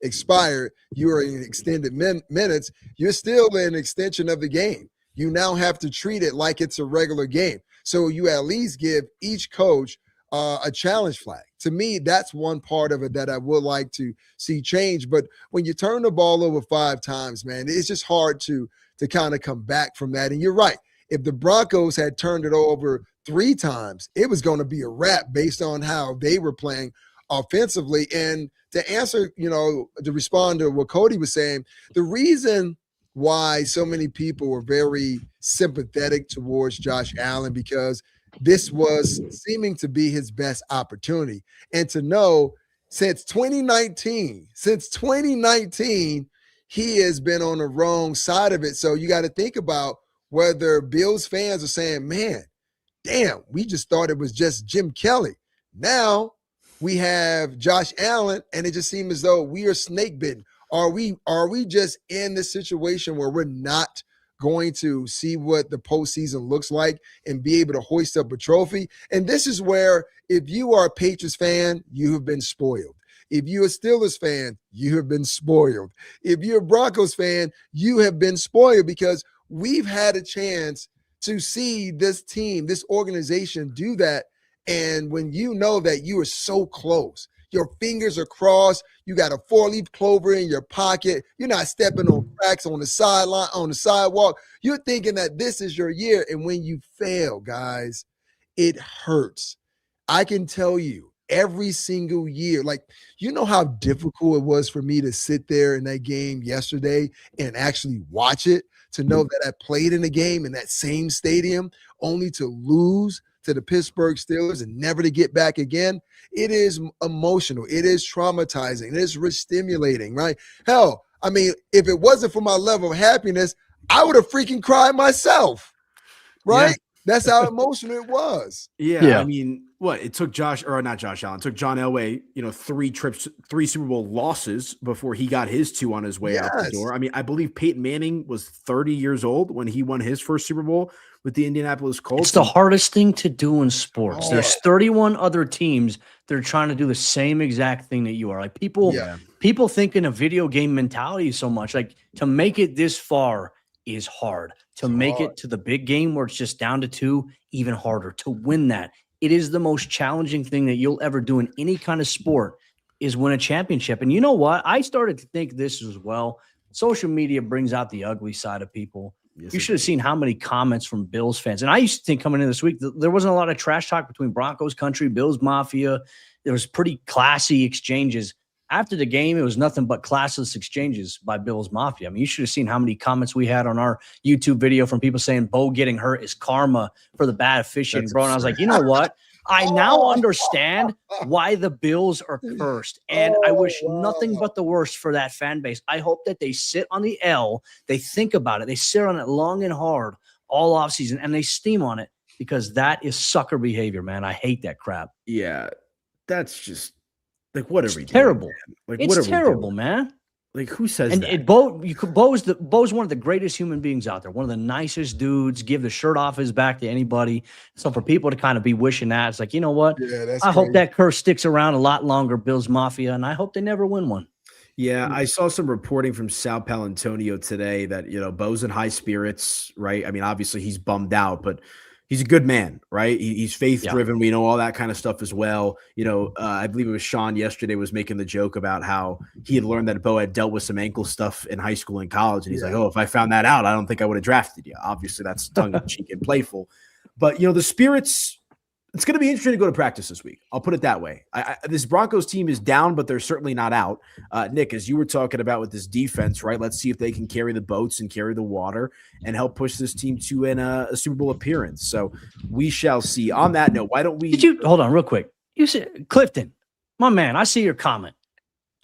expired. You are in extended minutes. You're still in extension of the game. You now have to treat it like it's a regular game. So you at least give each coach a challenge flag. To me, that's one part of it that I would like to see change. But when you turn the ball over 5 times, man, it's just hard to kind of come back from that. And you're right. If the Broncos had turned it over 3 times, it was going to be a wrap based on how they were playing offensively. And to answer, to respond to what Cody was saying, the reason why so many people were very sympathetic towards Josh Allen, because this was seeming to be his best opportunity. And to know since 2019, he has been on the wrong side of it. So you got to think about whether Bills fans are saying, man, damn, we just thought it was just Jim Kelly. Now we have Josh Allen, and it just seems as though we are snake bitten. Are we just in this situation where we're not going to see what the postseason looks like and be able to hoist up a trophy? And this is where, if you are a Patriots fan, you have been spoiled. If you're a Steelers fan, you have been spoiled. If you're a Broncos fan, you have been spoiled, because we've had a chance to see this team, this organization do that. And when you know that you are so close, your fingers are crossed, you got a 4-leaf clover in your pocket, you're not stepping on cracks on the sideline, on the sidewalk, you're thinking that this is your year. And when you fail, guys, it hurts. I can tell you, every single year, like, you know how difficult it was for me to sit there in that game yesterday and actually watch it, to know that I played in a game in that same stadium only to lose to the Pittsburgh Steelers and never to get back again. It is emotional. It is traumatizing. It is re-stimulating, right? Hell, I mean, if it wasn't for my level of happiness, I would have freaking cried myself, right? Yeah. That's how emotional it was. Yeah. I mean, it took not Josh Allen, it took John Elway, 3 Super Bowl losses before he got his 2 on his way out the door. I mean, I believe Peyton Manning was 30 years old when he won his first Super Bowl with the Indianapolis Colts. It's the hardest thing to do in sports. There's 31 other teams that are trying to do the same exact thing that you are. Like, people think in a video game mentality so much. Like, to make it this far is hard. To make it to the big game where it's just down to 2, even harder. To win that, it is the most challenging thing that you'll ever do in any kind of sport, is win a championship. And you know what? I started to think this as well. Social media brings out the ugly side of people. Yes, you should have seen how many comments from Bills fans. And I used to think coming in this week, there wasn't a lot of trash talk between Broncos country, Bills Mafia. There was pretty classy exchanges. After the game, it was nothing but classless exchanges by Bills Mafia. I mean, you should have seen how many comments we had on our YouTube video from people saying Bo getting hurt is karma for the bad officiating, bro. And I was like, you know what? I now understand why the Bills are cursed. And I wish nothing but the worst for that fan base. I hope that they sit on the L. They think about it. They sit on it long and hard all offseason, and they steam on it, because that is sucker behavior, man. I hate that crap. Yeah, that's just like, what are we doing? Terrible. Like, it's terrible, man. Like, who says that? Bo's one of the greatest human beings out there. One of the nicest dudes. Give the shirt off his back to anybody. So for people to kind of be wishing that, it's like, you know what? Yeah, I hope that curse sticks around a lot longer, Bills Mafia, and I hope they never win one. Yeah, I saw some reporting from Sal Palantonio today that, Bo's in high spirits, right? I mean, obviously he's bummed out, but he's a good man, right? He's faith-driven. Yeah. We know all that kind of stuff as well. I believe it was Sean yesterday was making the joke about how he had learned that Bo had dealt with some ankle stuff in high school and college. And he's like, if I found that out, I don't think I would have drafted you. Obviously, that's tongue-in-cheek and playful. But, the spirits It's going to be interesting to go to practice this week. I'll put it that way. This Broncos team is down, but they're certainly not out. Nick, as you were talking about with this defense, right? Let's see if they can carry the boats and carry the water and help push this team to a Super Bowl appearance. So we shall see. On that note, why don't we? Did you hold on real quick? You said Clifton, my man. I see your comment.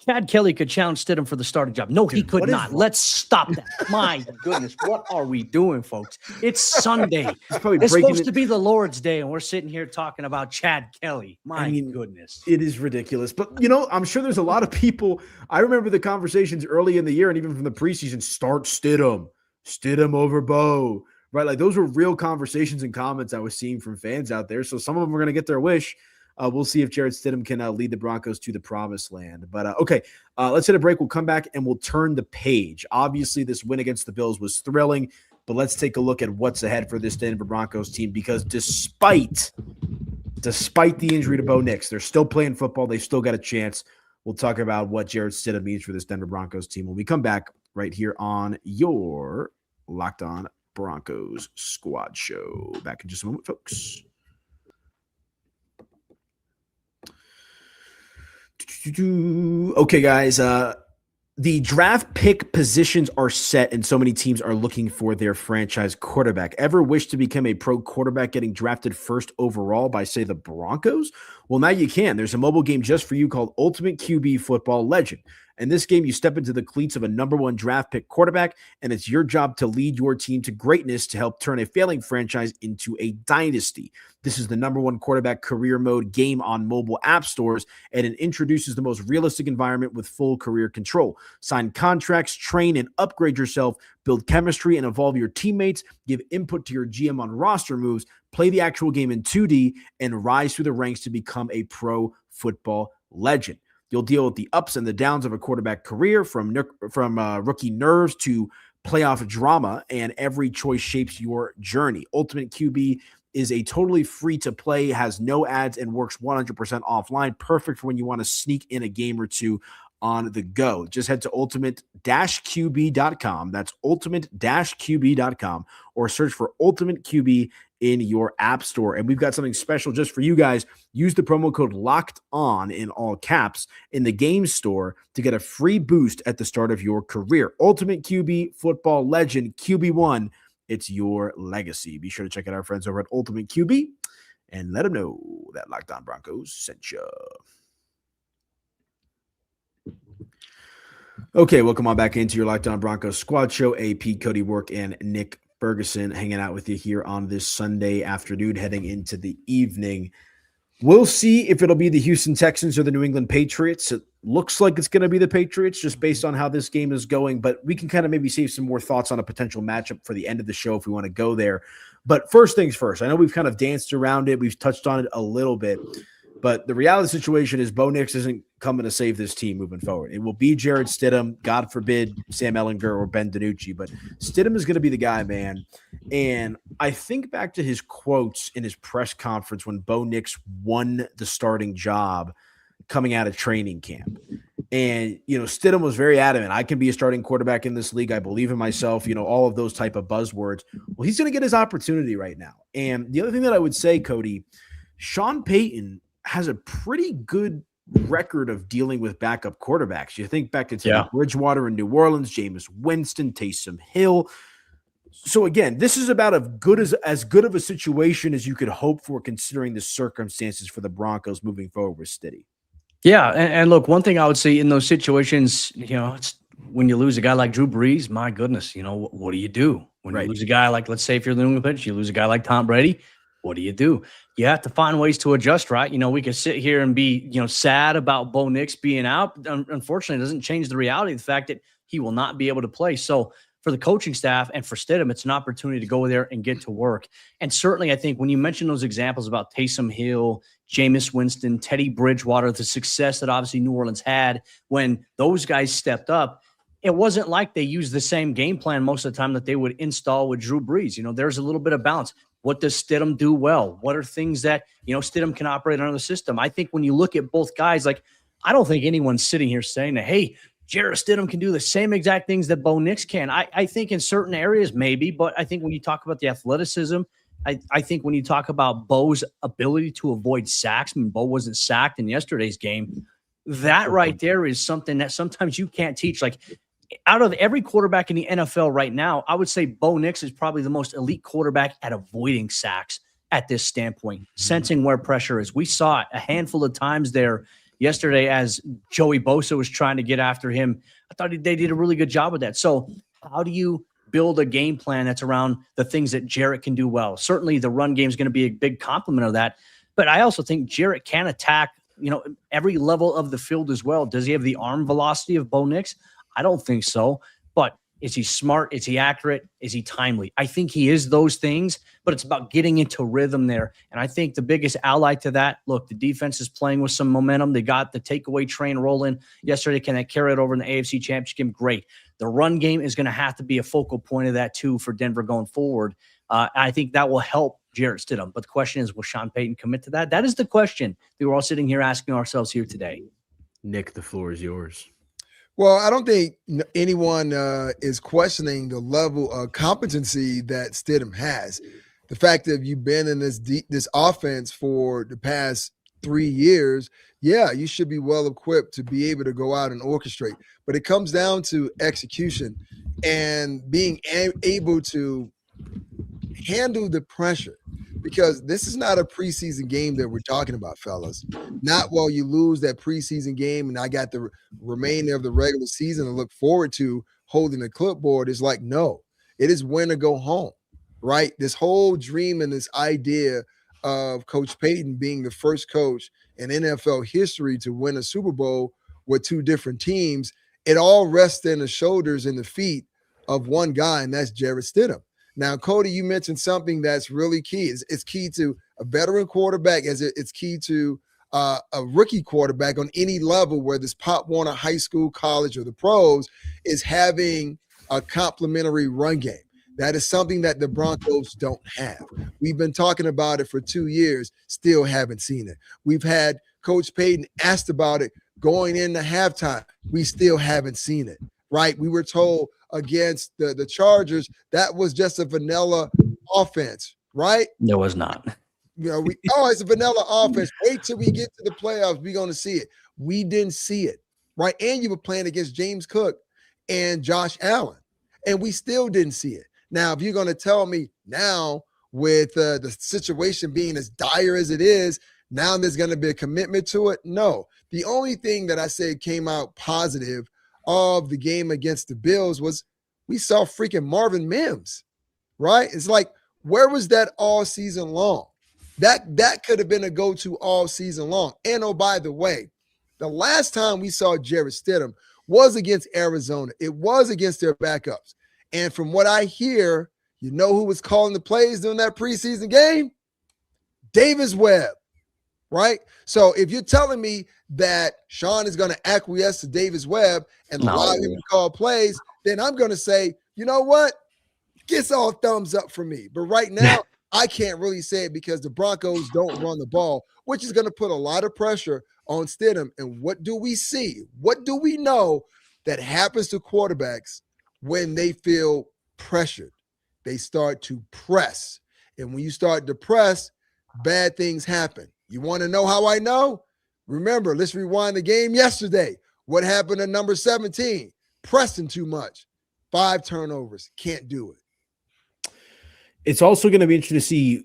Chad Kelly could challenge Stidham for the starting job. No, he could not. Let's stop that. My goodness, what are we doing, folks? It's Sunday. It's supposed to be the Lord's Day, and we're sitting here talking about Chad Kelly. My goodness. It is ridiculous. But, you know, I'm sure there's a lot of people. I remember the conversations early in the year and even from the preseason, start Stidham over Bo, right? Like those were real conversations and comments I was seeing from fans out there. So some of them are going to get their wish. We'll see if Jarrett Stidham can lead the Broncos to the promised land. But, okay, let's hit a break. We'll come back and we'll turn the page. Obviously, this win against the Bills was thrilling, but let's take a look at what's ahead for this Denver Broncos team because despite the injury to Bo Nix, they're still playing football. They still got a chance. We'll talk about what Jarrett Stidham means for this Denver Broncos team when we come back right here on your Locked On Broncos Squad Show. Back in just a moment, folks. Okay, guys, the draft pick positions are set and so many teams are looking for their franchise quarterback. Ever wish to become a pro quarterback getting drafted first overall by, say, the Broncos? Well, now you can. There's a mobile game just for you called Ultimate QB Football Legend. In this game, you step into the cleats of a number one draft pick quarterback, and it's your job to lead your team to greatness to help turn a failing franchise into a dynasty. This is the number one quarterback career mode game on mobile app stores, and it introduces the most realistic environment with full career control. Sign contracts, train and upgrade yourself, build chemistry and evolve your teammates, give input to your GM on roster moves, play the actual game in 2D, and rise through the ranks to become a pro football legend. You'll deal with the ups and the downs of a quarterback career from rookie nerves to playoff drama, and every choice shapes your journey. Ultimate QB is a totally free to play, has no ads, and works 100% offline. Perfect for when you want to sneak in a game or two on the go. Just head to ultimate-qb.com. That's ultimate-qb.com, or search for Ultimate QB in your app store. And we've got something special just for you guys. Use the promo code Locked On in all caps in the game store to get a free boost at the start of your career. Ultimate QB Football Legend QB1. It's your legacy. Be sure to check out our friends over at Ultimate QB and let them know that Locked On Broncos sent you. Okay, welcome on back into your Locked On Broncos Squad Show. AP, Cody, Roark, and Nick Ferguson hanging out with you here on this Sunday afternoon, heading into the evening. We'll see if it'll be the Houston Texans or the New England Patriots. It looks like it's going to be the Patriots just based on how this game is going, but we can kind of maybe save some more thoughts on a potential matchup for the end of the show if we want to go there. But first things first, I know we've kind of danced around it. We've touched on it a little bit, but the reality of the situation is Bo Nix isn't coming to save this team moving forward. It will be Jarrett Stidham, God forbid Sam Ehlinger or Ben DiNucci, but Stidham is going to be the guy, man. And I think back to his quotes in his press conference when Bo Nix won the starting job coming out of training camp. And, you know, Stidham was very adamant. I can be a starting quarterback in this league. I believe in myself, you know, all of those type of buzzwords. Well, he's going to get his opportunity right now. And the other thing that I would say, Cody, Sean Payton has a pretty good record of dealing with backup quarterbacks. You think back to Teddy Bridgewater in New Orleans, Jameis Winston, Taysom Hill. So again, this is about as good of a situation as you could hope for considering the circumstances for the Broncos moving forward with Stidham. Yeah, and look, one thing I would say in those situations, you know, it's when you lose a guy like Drew Brees, my goodness, you know, what do you do? When you lose a guy like, let's say if you're the New England Patriots, you lose a guy like Tom Brady, what do? You have to find ways to adjust, right? You know, we could sit here and be, you know, sad about Bo Nix being out. Unfortunately, it doesn't change the reality of the fact that he will not be able to play. So for the coaching staff and for Stidham, it's an opportunity to go there and get to work. And certainly, I think when you mention those examples about Taysom Hill, Jameis Winston, Teddy Bridgewater, the success that obviously New Orleans had when those guys stepped up, it wasn't like they used the same game plan most of the time that they would install with Drew Brees. You know, there's a little bit of balance. What does Stidham do well? What are things that, you know, Stidham can operate under the system? I think when you look at both guys, like, I don't think anyone's sitting here saying that, hey, Jarrett Stidham can do the same exact things that Bo Nix can. I think in certain areas, maybe, but I think when you talk about the athleticism, I think when you talk about Bo's ability to avoid sacks, I mean, Bo wasn't sacked in yesterday's game. That right there is something that sometimes you can't teach. Like, out of every quarterback in the NFL right now, I would say Bo Nix is probably the most elite quarterback at avoiding sacks at this standpoint, sensing where pressure is. We saw it a handful of times there yesterday as Joey Bosa was trying to get after him. I thought they did a really good job with that. So how do you build a game plan that's around the things that Jarrett can do well? Certainly the run game is going to be a big complement of that. But I also think Jarrett can attack, every level of the field as well. Does he have the arm velocity of Bo Nix? I don't think so. But is he smart? Is he accurate? Is he timely? I think he is those things, but it's about getting into rhythm there. And I think the biggest ally to that, look, the defense is playing with some momentum. They got the takeaway train rolling yesterday. Can they carry it over in the AFC Championship game? Great. The run game is going to have to be a focal point of that too for Denver going forward. I think that will help Jarrett Stidham. But the question is, will Sean Payton commit to that? That is the question that we're all sitting here asking ourselves here today. Nick, the floor is yours. Well, I don't think anyone is questioning the level of competency that Stidham has. The fact that you've been in this offense for the past 3 years, yeah, you should be well equipped to be able to go out and orchestrate. But it comes down to execution and being able to handle the pressure, because this is not a preseason game that we're talking about, fellas. Not while you lose that preseason game and I got the remainder of the regular season to look forward to holding the clipboard. It's like, no, it is when to go home, right? This whole dream and this idea of Coach Payton being the first coach in NFL history to win a Super Bowl with 2 different teams, it all rests in the shoulders and the feet of one guy, and that's Jarrett Stidham. Now, Cody, you mentioned something that's really key. It's key to a veteran quarterback, as it's key to a rookie quarterback on any level, whether it's Pop Warner, high school, college, or the pros, is having a complementary run game. That is something that the Broncos don't have. We've been talking about it for 2 years, still haven't seen it. We've had Coach Payton asked about it going into halftime. We still haven't seen it, right? We were told against the Chargers that was just a vanilla offense, right? No, it was not. It's a vanilla offense. Wait till we get to the playoffs. We're going to see it. We didn't see it, right? And you were playing against James Cook and Josh Allen, and we still didn't see it. Now, if you're going to tell me now with the situation being as dire as it is, now there's going to be a commitment to it? No. The only thing that I said came out positive of the game against the Bills was we saw freaking Marvin Mims, right? It's like, where was that all season long? That could have been a go-to all season long. And oh, by the way, the last time we saw Jarrett Stidham was against Arizona. It was against their backups. And from what I hear, you know who was calling the plays during that preseason game? Davis Webb, right? So if you're telling me that Sean is going to acquiesce to Davis Webb and allow him to call plays, then I'm going to say, you know what? Gets all thumbs up for me. But right now, I can't really say it because the Broncos don't run the ball, which is going to put a lot of pressure on Stidham. And what do we see? What do we know that happens to quarterbacks when they feel pressured? They start to press. And when you start to press, bad things happen. You want to know how I know? Remember, let's rewind the game yesterday. What happened to number 17? Pressing too much. 5 turnovers. Can't do it. It's also going to be interesting to see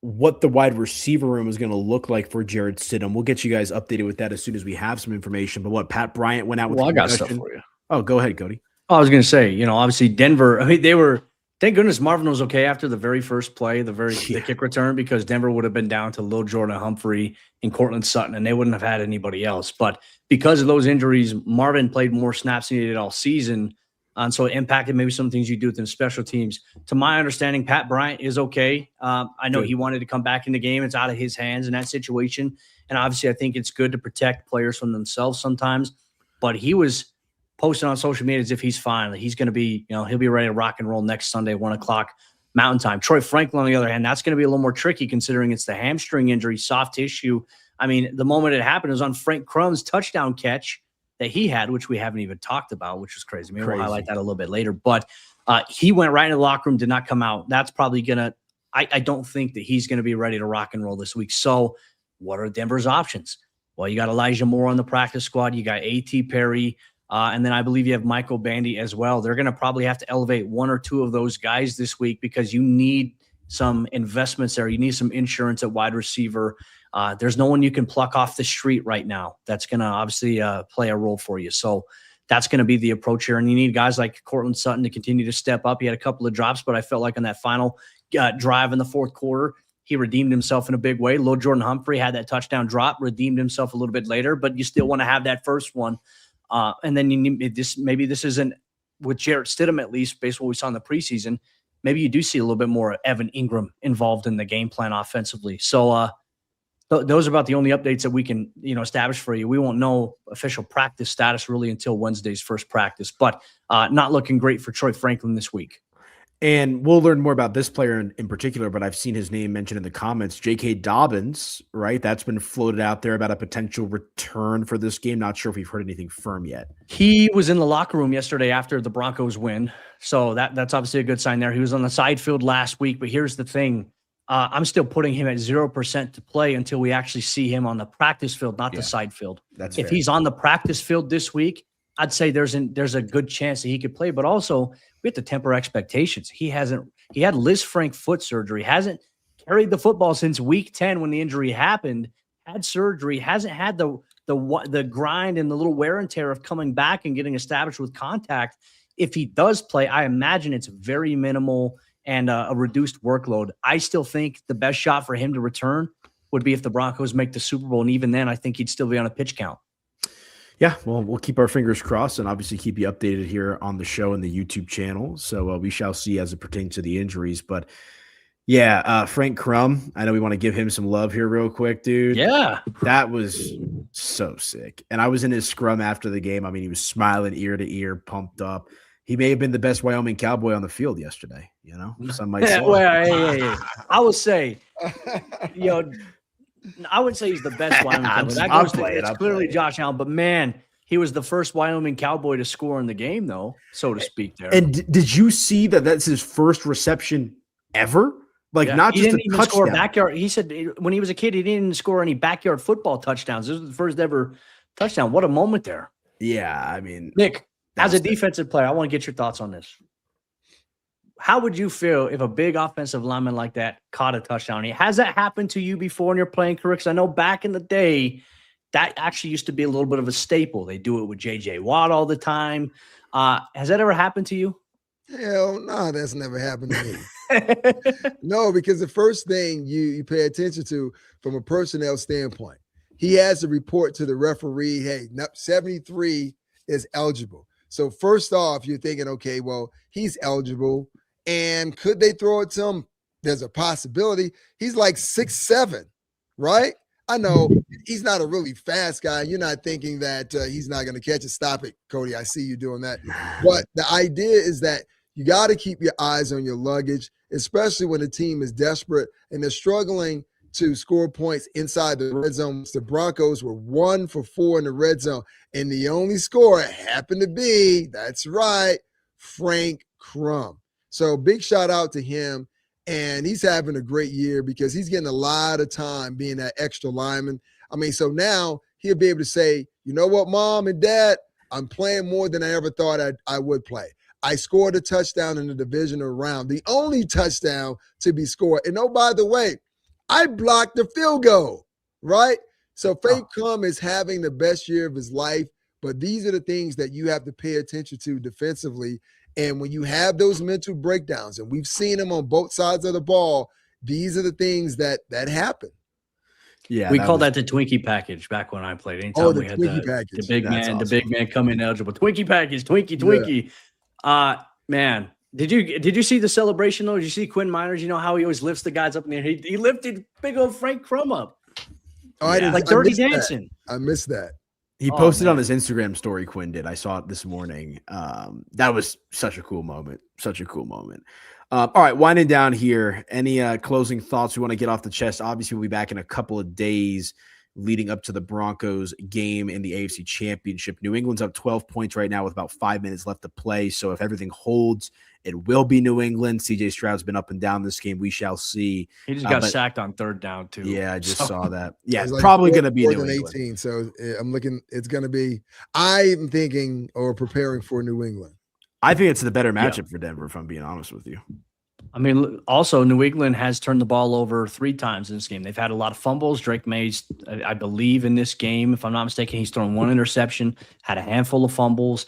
what the wide receiver room is going to look like for Jarrett Stidham. We'll get you guys updated with that as soon as we have some information. But what, Pat Bryant went out with I got stuff for you. Oh, go ahead, Cody. I was going to say, obviously Denver, they were, thank goodness Marvin was okay after the very first play, the kick return, because Denver would have been down to Lil Jordan Humphrey and Cortland Sutton, and they wouldn't have had anybody else. But because of those injuries, Marvin played more snaps than he did all season. And so it impacted maybe some things you do within special teams. To my understanding, Pat Bryant is okay. I know he wanted to come back in the game. It's out of his hands in that situation. And obviously I think it's good to protect players from themselves sometimes. But he was posting on social media as if he's fine. He's going to be, he'll be ready to rock and roll next Sunday, 1:00 Mountain Time. Troy Franklin, on the other hand, that's going to be a little more tricky considering it's the hamstring injury, soft tissue. I mean, the moment it happened was on Frank Crumb's touchdown catch that he had, which we haven't even talked about, which was crazy. Maybe we'll highlight that a little bit later. But he went right into the locker room, did not come out. That's probably going to, I don't think that he's going to be ready to rock and roll this week. So what are Denver's options? Well, you got Elijah Moore on the practice squad. You got A.T. Perry. And then I believe you have Michael Bandy as well. They're going to probably have to elevate one or two of those guys this week because you need some investments there. You need some insurance at wide receiver. There's no one you can pluck off the street right now that's going to obviously play a role for you. So that's going to be the approach here. And you need guys like Cortland Sutton to continue to step up. He had a couple of drops, but I felt like on that final drive in the fourth quarter, he redeemed himself in a big way. Lil Jordan Humphrey had that touchdown drop, redeemed himself a little bit later, but you still want to have that first one. And then you need this. Maybe this isn't with Jarrett Stidham, at least based on what we saw in the preseason. Maybe you do see a little bit more Evan Ingram involved in the game plan offensively. So those are about the only updates that we can establish for you. We won't know official practice status really until Wednesday's first practice, but not looking great for Troy Franklin this week. And we'll learn more about this player in particular, but I've seen his name mentioned in the comments. J.K. Dobbins, right? That's been floated out there about a potential return for this game. Not sure if we've heard anything firm yet. He was in the locker room yesterday after the Broncos win, so that's obviously a good sign there. He was on the side field last week, but here's the thing. I'm still putting him at 0% to play until we actually see him on the practice field, not the side field. That's if fair. He's on the practice field this week, I'd say there's a good chance that he could play, but also we have to temper expectations. He had Liz Frank foot surgery, hasn't carried the football since week 10 when the injury happened, had surgery, hasn't had the grind and the little wear and tear of coming back and getting established with contact. If he does play, I imagine it's very minimal and a reduced workload. I still think the best shot for him to return would be if the Broncos make the Super Bowl, and even then I think he'd still be on a pitch count. Yeah, well, we'll keep our fingers crossed and obviously keep you updated here on the show and the YouTube channel. So we shall see as it pertains to the injuries. But yeah, Frank Crumb, I know we want to give him some love here real quick, dude. Yeah. That was so sick. And I was in his scrum after the game. I mean, he was smiling ear to ear, pumped up. He may have been the best Wyoming Cowboy on the field yesterday, Some might say. Well, I would say, I wouldn't say he's the best Wyoming Cowboy. It's clearly Josh Allen, but man, he was the first Wyoming Cowboy to score in the game, though, so to speak. There. And did you see that that's his first reception ever? Not he just didn't a even touchdown. Score backyard. He said when he was a kid, he didn't score any backyard football touchdowns. This was the first ever touchdown. What a moment there. Yeah, I mean, Nick, as a defensive player, I want to get your thoughts on this. How would you feel if a big offensive lineman like that caught a touchdown? Has that happened to you before in your playing career? Because I know back in the day, that actually used to be a little bit of a staple. They do it with J.J. Watt all the time. Has that ever happened to you? Hell no, that's never happened to me. No, because the first thing you pay attention to from a personnel standpoint, he has to report to the referee, hey, 73 is eligible. So first off, you're thinking, okay, well, he's eligible. And could they throw it to him? There's a possibility. He's like 6'7", right? I know he's not a really fast guy. You're not thinking that he's not going to catch it. Stop it, Cody. I see you doing that. But the idea is that you got to keep your eyes on your luggage, especially when the team is desperate and they're struggling to score points inside the red zone. The Broncos were 1 for 4 in the red zone, and the only scorer happened to be, that's right, Frank Crumb. So big shout out to him, and he's having a great year because he's getting a lot of time being that extra lineman. I mean, so now he'll be able to say, you know what, Mom and Dad, I'm playing more than I ever thought I would play. I scored a touchdown in the divisional round, the only touchdown to be scored. And oh, by the way, I blocked the field goal, right? So Frank Crumb is having the best year of his life, but these are the things that you have to pay attention to defensively. And when you have those mental breakdowns, and we've seen them on both sides of the ball, these are the things that happen. Yeah, we called that the Twinkie package back when I played. Anytime we had the big man come in eligible. Twinkie package, Twinkie. Yeah. Man, did you see the celebration though? Did you see Quinn Miners? You know how he always lifts the guys up in the air. He lifted big old Frank Crumb up. Oh, I didn't, like Dirty Dancing. I missed that. He posted on his Instagram story, Quinn did. I saw it this morning. That was such a cool moment. All right, winding down here. Any closing thoughts we want to get off the chest? Obviously, we'll be back in a couple of days leading up to the Broncos game in the AFC Championship. New England's up 12 points right now with about 5 minutes left to play. So if everything holds It will be New England. CJ Stroud's been up and down this game. We shall see. He just got sacked on third down, too. Yeah, I just saw that. Yeah, Like probably going to be New 18, England. so I'm looking. It's going to be. I'm thinking or preparing for New England. I think it's the better matchup for Denver, if I'm being honest with you. I mean, also, New England has turned the ball over 3 times in this game. They've had a lot of fumbles. Drake Mays, I believe, in this game, if I'm not mistaken, he's thrown 1 interception, had a handful of fumbles.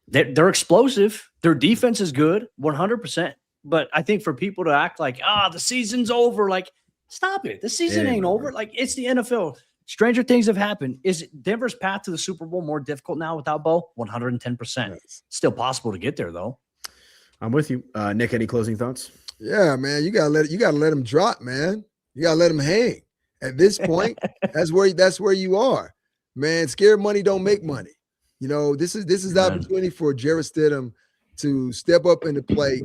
They're explosive. Their defense is good, 100%. But I think for people to act like, the season's over, like, stop it. The season ain't over. Like, it's the NFL. Stranger things have happened. Is Denver's path to the Super Bowl more difficult now without Bo? 110%. Yes. Still possible to get there, though. I'm with you. Nick, any closing thoughts? Yeah, man. You gotta let him drop, man. You gotta let him hang. At this point, that's where you are. Man, scared money don't make money. You know, this is the opportunity for Jarrett Stidham to step up into play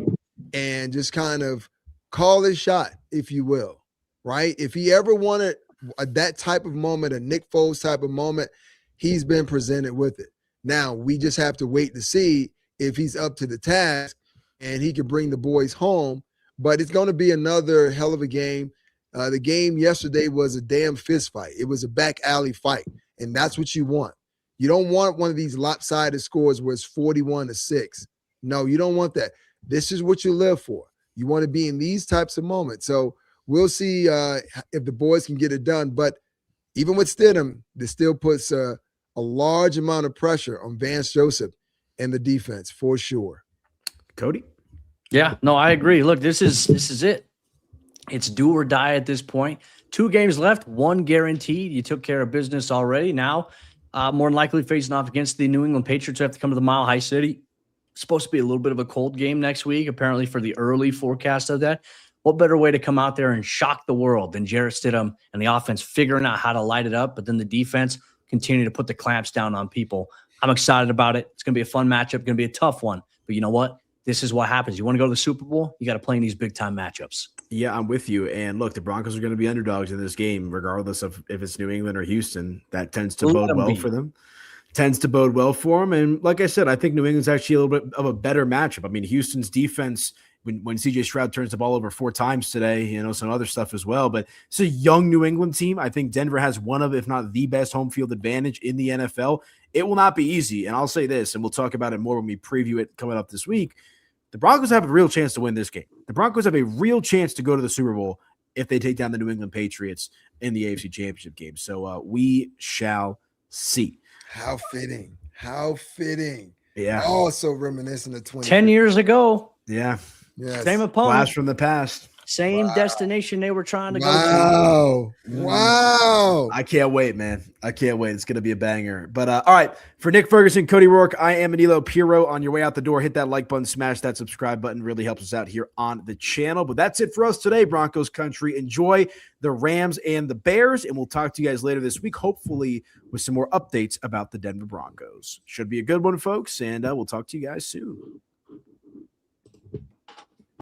and just kind of call his shot, if you will. Right? If he ever wanted that type of moment, a Nick Foles type of moment, he's been presented with it. Now we just have to wait to see if he's up to the task and he can bring the boys home. But it's going to be another hell of a game. The game yesterday was a damn fist fight. It was a back alley fight, and that's what you want. You don't want one of these lopsided scores where it's 41-6. No, you don't want that. This is what you live for. You want to be in these types of moments. So we'll see if the boys can get it done. But even with Stidham, this still puts a large amount of pressure on Vance Joseph and the defense for sure. Cody? Yeah, no, I agree. Look, this is it. It's do or die at this point. 2 games left, 1 guaranteed. You took care of business already. Now, more than likely facing off against the New England Patriots who have to come to the Mile High City. It's supposed to be a little bit of a cold game next week, apparently for the early forecast of that. What better way to come out there and shock the world than Jarrett Stidham and the offense figuring out how to light it up, but then the defense continue to put the clamps down on people. I'm excited about it. It's going to be a fun matchup, going to be a tough one. But you know what? This is what happens. You want to go to the Super Bowl, you got to play in these big-time matchups. Yeah, I'm with you. And look, the Broncos are going to be underdogs in this game, regardless of if it's New England or Houston. That tends to bode well for them. Tends to bode well for them. And like I said, I think New England's actually a little bit of a better matchup. I mean, Houston's defense, when CJ Stroud turns the ball over 4 times today, you know, some other stuff as well. But it's a young New England team. I think Denver has one of, if not the best home field advantage in the NFL. It will not be easy. And I'll say this, and we'll talk about it more when we preview it coming up this week. The Broncos have a real chance to win this game. The Broncos have a real chance to go to the Super Bowl if they take down the New England Patriots in the AFC Championship game. So we shall see. How fitting. How fitting. Yeah. Oh, so reminiscent of 10 years ago. Yeah. Yes. Same opponent. Blast from the past. Same destination they were trying to go to. Wow. I can't wait, man. I can't wait. It's going to be a banger. But all right, for Nick Ferguson, Cody Roark, I am Aniello Piro. On your way out the door, hit that like button, smash that subscribe button. Really helps us out here on the channel. But that's it for us today, Broncos country. Enjoy the Rams and the Bears, and we'll talk to you guys later this week, hopefully with some more updates about the Denver Broncos. Should be a good one, folks, and we'll talk to you guys soon.